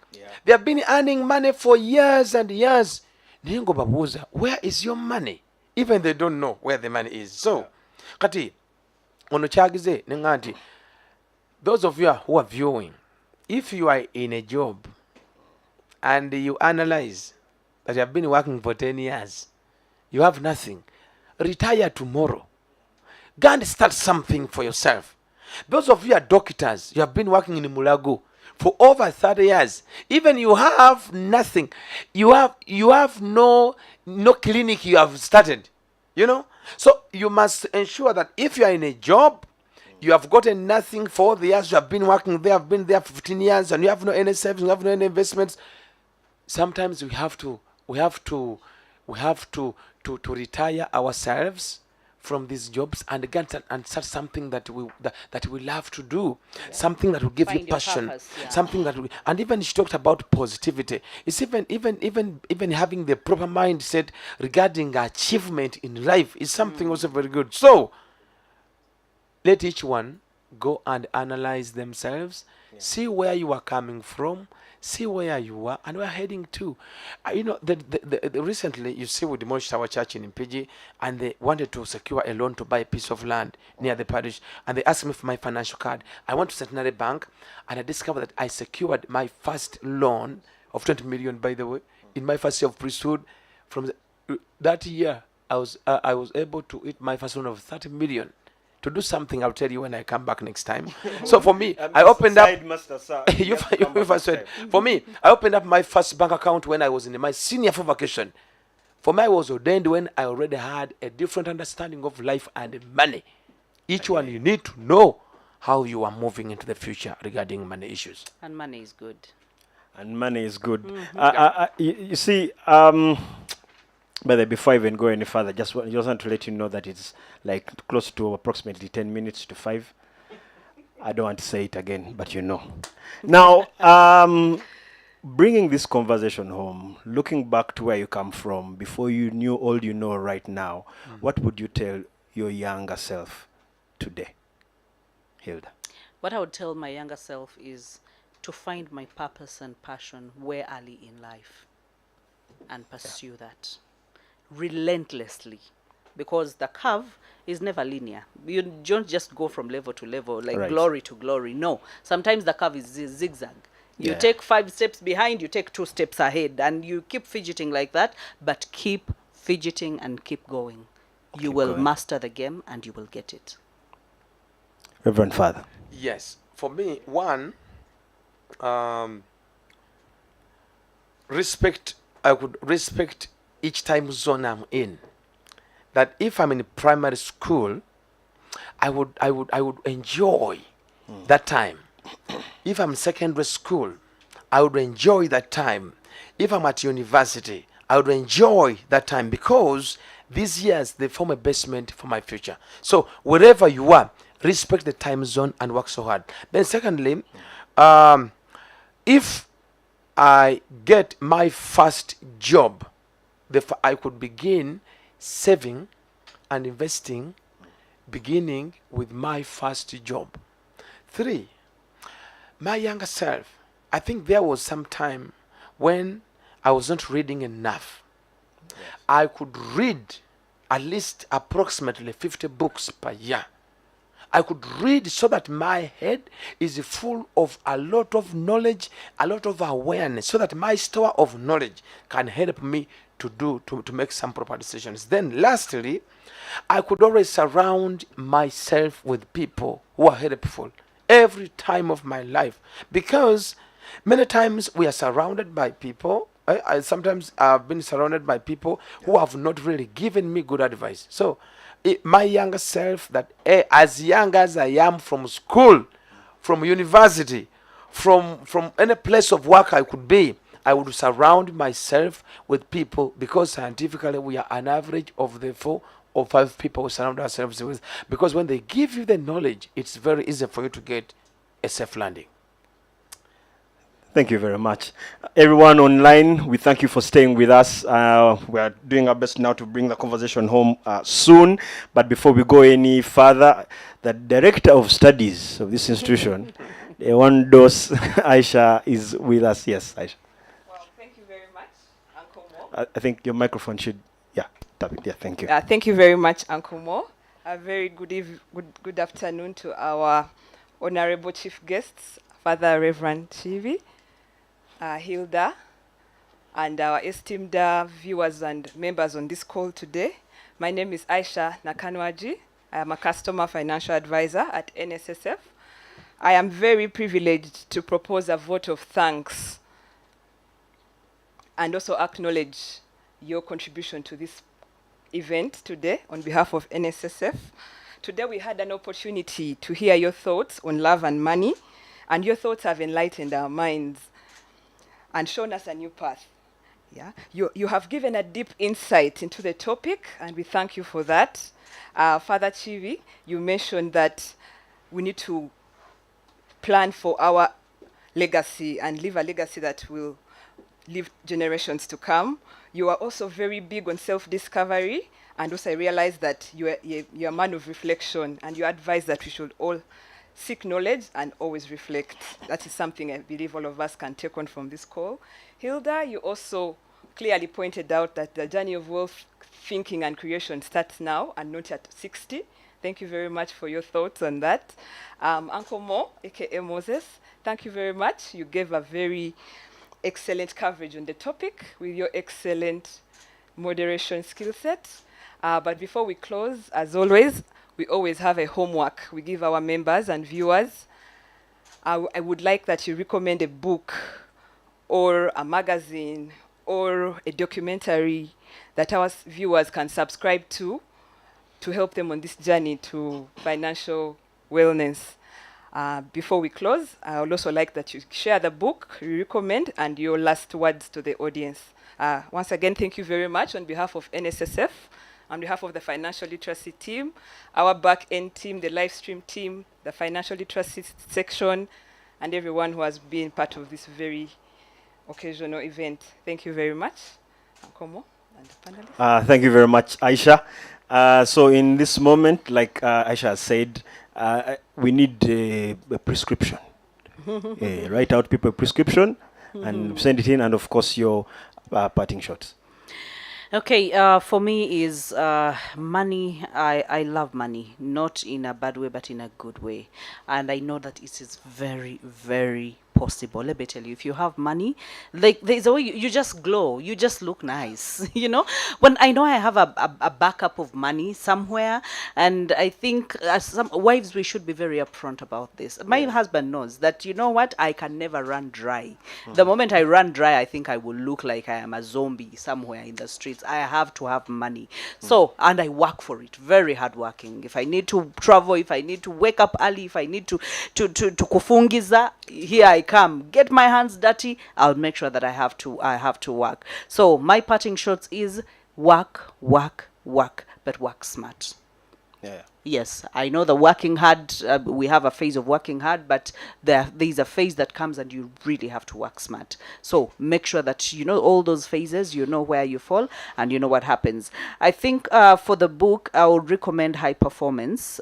they have been earning money for years and years. Where is your money? Even they don't know where the money is. So kati ono kyagize nenga nti, those of you who are viewing, if you are in a job and you analyze that you have been working for 10 years, you have nothing, retire tomorrow. Go and start something for yourself. Those of you are doctors, you have been working in Mulago for over 30 years. Even you have nothing. You have no clinic you have started. You know? So you must ensure that if you are in a job, you have gotten nothing for all the years you have been working there, have been there for 15 years, and you have no any savings, you have no any investments. Sometimes we have to retire ourselves from these jobs and get and start something that we love to do, something that will give you Find your passion, purpose, yeah. something that will, and even she talked about positivity. It's even having the proper mindset regarding achievement in life is something also very good. So let each one go and analyze themselves, see where you are coming from, see where you are and we're heading to. Recently, you see, we demolished our church in Mpigi, and they wanted to secure a loan to buy a piece of land near the parish, and they asked me for my financial card. I went to Centenary Bank, and I discovered that I secured my first loan of 20 million, by the way, in my first year of priesthood. From that year, I was able to hit my first loan of 30 million. To do something, I'll tell you when I come back next time. So for me, I opened up. Master, sir. you first said. For me, I opened up my first bank account when I was in my senior for vacation. For me, I was ordained when I already had a different understanding of life and money. Each one, you need to know how you are moving into the future regarding money issues. And money is good. And money is good. You see, by the way, before I even go any further, just want to let you know that it's like close to approximately 10 minutes to 5. I don't want to say it again, but you know. Now, bringing this conversation home, looking back to where you come from, before you knew all you know right now, what would you tell your younger self today, Hilda? What I would tell my younger self is to find my purpose and passion way early in life and pursue that relentlessly, because the curve is never linear. You don't just go from level to level, like Right. glory to glory. No, sometimes the curve is zigzag. You Yeah. take 5 steps behind, you take 2 steps ahead, and you keep fidgeting like that, but keep fidgeting and keep going. You will going. master the game and you will get it. Reverend Father. Yes, for me, one, respect. I would respect each time zone I'm in. That if I'm in primary school, I would enjoy that time. If I'm secondary school, I would enjoy that time. If I'm at university, I would enjoy that time, because these years they form a basement for my future. So wherever you are, respect the time zone and work so hard. Then secondly, if I get my first job, I could begin saving and investing, beginning with my first job. 3, my younger self, I think there was some time when I was not reading enough. I could read at least approximately 50 books per year. I could read so that my head is full of a lot of knowledge, a lot of awareness, so that my store of knowledge can help me to make some proper decisions. Then lastly, I could always surround myself with people who are helpful every time of my life, because many times we are surrounded by people. Sometimes I've been surrounded by people who have not really given me good advice. So my younger self, that as young as I am, from school, from university, from any place of work I could be, I would surround myself with people, because scientifically we are an average of the 4 or 5 people we surround ourselves with, because when they give you the knowledge, it's very easy for you to get a safe landing. Thank you very much. Everyone online, we thank you for staying with us. We are doing our best now to bring the conversation home soon. But before we go any further, the director of studies of this institution, one dose, Aisha, is with us. Yes, Aisha. Well, thank you very much, Uncle Mo. I think your microphone should, tap it. Yeah, thank you. Thank you very much, Uncle Mo. A very good afternoon to our honorable chief guests, Father Reverend Chivi, Hilda, and our esteemed viewers and members on this call today. My name is Aisha Nakanwaji. I am a customer financial advisor at NSSF. I am very privileged to propose a vote of thanks and also acknowledge your contribution to this event today on behalf of NSSF. Today we had an opportunity to hear your thoughts on love and money, and your thoughts have enlightened our minds and shown us a new path. Yeah, you have given a deep insight into the topic, and we thank you for that. Father Chivi, you mentioned that we need to plan for our legacy and leave a legacy that will live generations to come. You are also very big on self-discovery, and also I realize that you're a man of reflection, and you advise that we should all seek knowledge and always reflect. That is something I believe all of us can take on from this call. Hilda, you also clearly pointed out that the journey of wealth thinking and creation starts now and not at 60. Thank you very much for your thoughts on that. Uncle Mo, aka Moses, thank you very much. You gave a very excellent coverage on the topic with your excellent moderation skill set. But before we close, as always, we always have a homework we give our members and viewers. I would like that you recommend a book or a magazine or a documentary that our viewers can subscribe to help them on this journey to financial wellness. Before we close, I would also like that you share the book you recommend and your last words to the audience. Once again, thank you very much on behalf of NSSF, on behalf of the financial literacy team, our back-end team, the live stream team, the financial literacy section, and everyone who has been part of this very occasional event. Thank you very much. Uncle Mo and the panelists. Thank you very much, Aisha. So in this moment, like Aisha has said, we need a prescription. Write out people a prescription and send it in, and of course your parting shots. Okay, for me is money. I love money, not in a bad way, but in a good way. And I know that it is very, very possible. Let me tell you, if you have money, like there's a way you just glow, you just look nice. You know, when I know I have a backup of money somewhere, and I think as some wives we should be very upfront about this. My husband knows that, you know what, I can never run dry. The moment I run dry, I think I will look like I am a zombie somewhere in the streets. I have to have money. So, and I work for it, very hardworking. If I need to travel, if I need to wake up early, if I need to kufungiza, here I come, get my hands dirty, I'll make sure that I have to work. So my parting shots is work, work, work, but work smart. Yeah. Yes, I know the working hard, we have a phase of working hard, but there's a phase that comes and you really have to work smart. So make sure that you know all those phases, you know where you fall, and you know what happens. I think for the book, I would recommend High Performance.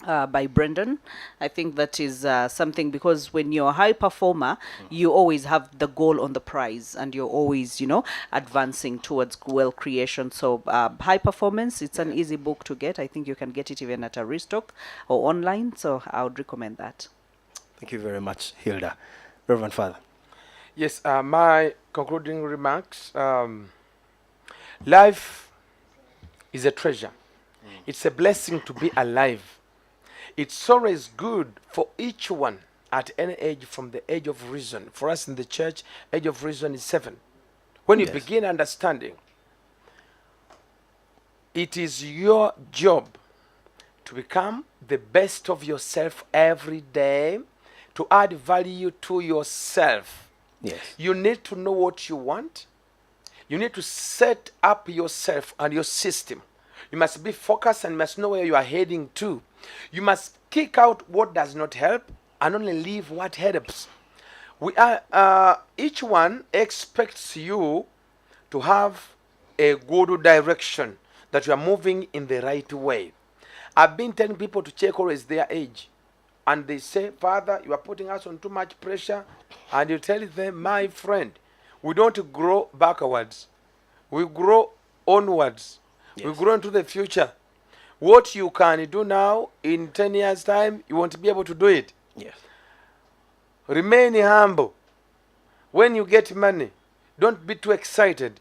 By Brendan. I think that is something, because when you're a high performer, you always have the goal on the prize, and you're always, you know, advancing towards wealth creation. So High Performance, it's an easy book to get. I think you can get it even at a restock or online. So I would recommend that. Thank you very much, Hilda. Reverend Father. Yes, my concluding remarks. Life is a treasure. It's a blessing to be alive. It's always good for each one at any age, from the age of reason. For us in the church, age of reason is 7. When you begin understanding, it is your job to become the best of yourself every day, to add value to yourself. Yes. You need to know what you want. You need to set up yourself and your system. You must be focused and must know where you are heading to. You must kick out what does not help and only leave what helps. We are each one expects you to have a good direction, that you are moving in the right way. I've been telling people to check always their age, and they say, Father, you are putting us on too much pressure. And you tell them, my friend, we don't grow backwards, we grow onwards. We grow into the future. What you can do now, in 10 years' time, you won't be able to do it. Yes. Remain humble. When you get money, don't be too excited.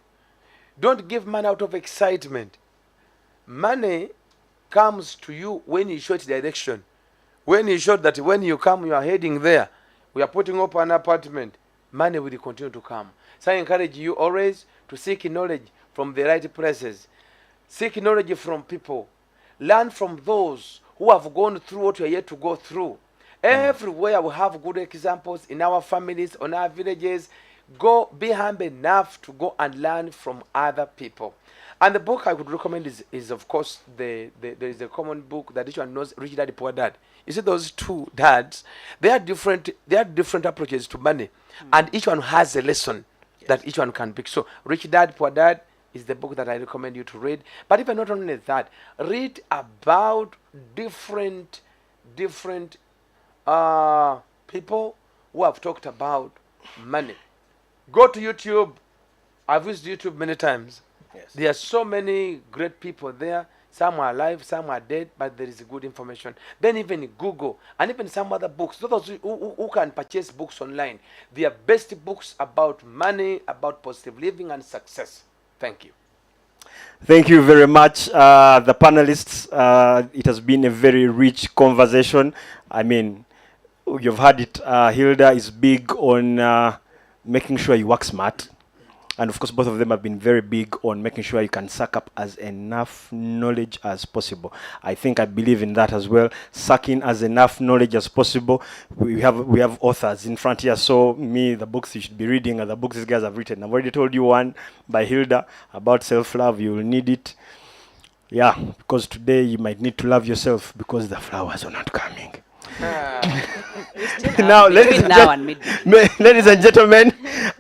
Don't give money out of excitement. Money comes to you when you show it direction. When you show that when you come, you are heading there. We are putting up an apartment. Money will continue to come. So I encourage you always to seek knowledge from the right places. Seek knowledge from people. Learn from those who have gone through what you are yet to go through. Everywhere we have good examples in our families, on our villages. Go, be humble enough to go and learn from other people. And the book I would recommend is of course, there is a common book that each one knows, Rich Dad, Poor Dad. You see those two dads, they are different approaches to money. And each one has a lesson that each one can pick. So Rich Dad, Poor Dad is the book that I recommend you to read. But even not only that, read about different people who have talked about money. Go to YouTube. I've used YouTube many times. Yes. There are so many great people there. Some are alive, some are dead, but there is good information. Then even Google and even some other books. Those who can purchase books online. They are best books about money, about positive living and success. Thank you. Thank you very much, the panelists. It has been a very rich conversation. I mean, you've heard it. Hilda is big on making sure you work smart. And of course, both of them have been very big on making sure you can suck up as enough knowledge as possible. I believe in that as well. Sucking as enough knowledge as possible. We have authors in front here. So the books you should be reading are the books these guys have written. I've already told you one by Hilda about self-love. You will need it. Yeah, because today you might need to love yourself because the flowers are not coming. Now, ladies and gentlemen,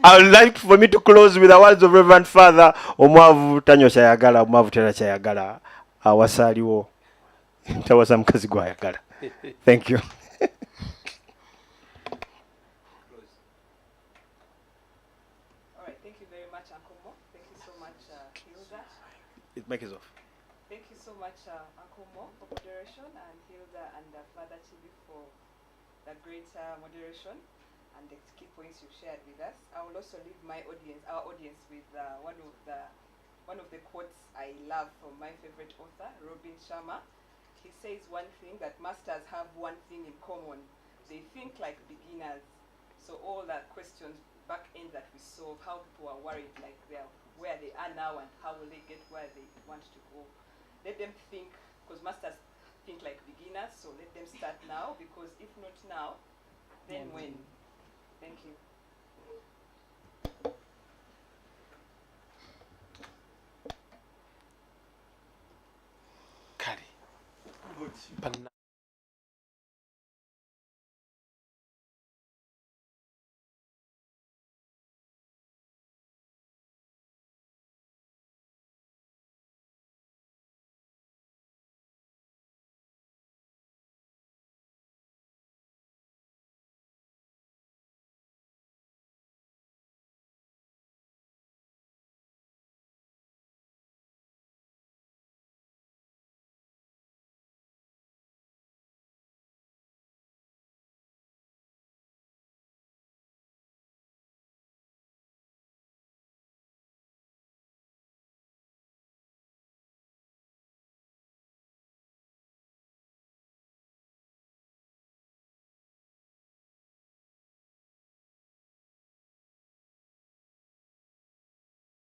I would like for me to close with the words of Reverend Father Omwavu Tanyo Chayagala, Omwavu Tera Chayagala, awasaliwo tawasa mukazi gwayagala. Thank you. All right, thank you very much, Uncle Mo. Thank you so much, Hilda. It makes it off. Thank you so much, Uncle Mo, for moderation, and Hilda and Father Chibi for the great moderation and the key points you shared with us. I will also leave our audience, with one of the quotes I love from my favorite author, Robin Sharma. He says one thing, that masters have one thing in common: they think like beginners. So all the questions back end that we solve, how people are worried, like where they are now and how will they get where they want to go. Let them think, because masters think like beginners, so let them start now, because if not now, then when? Thank you. Kari.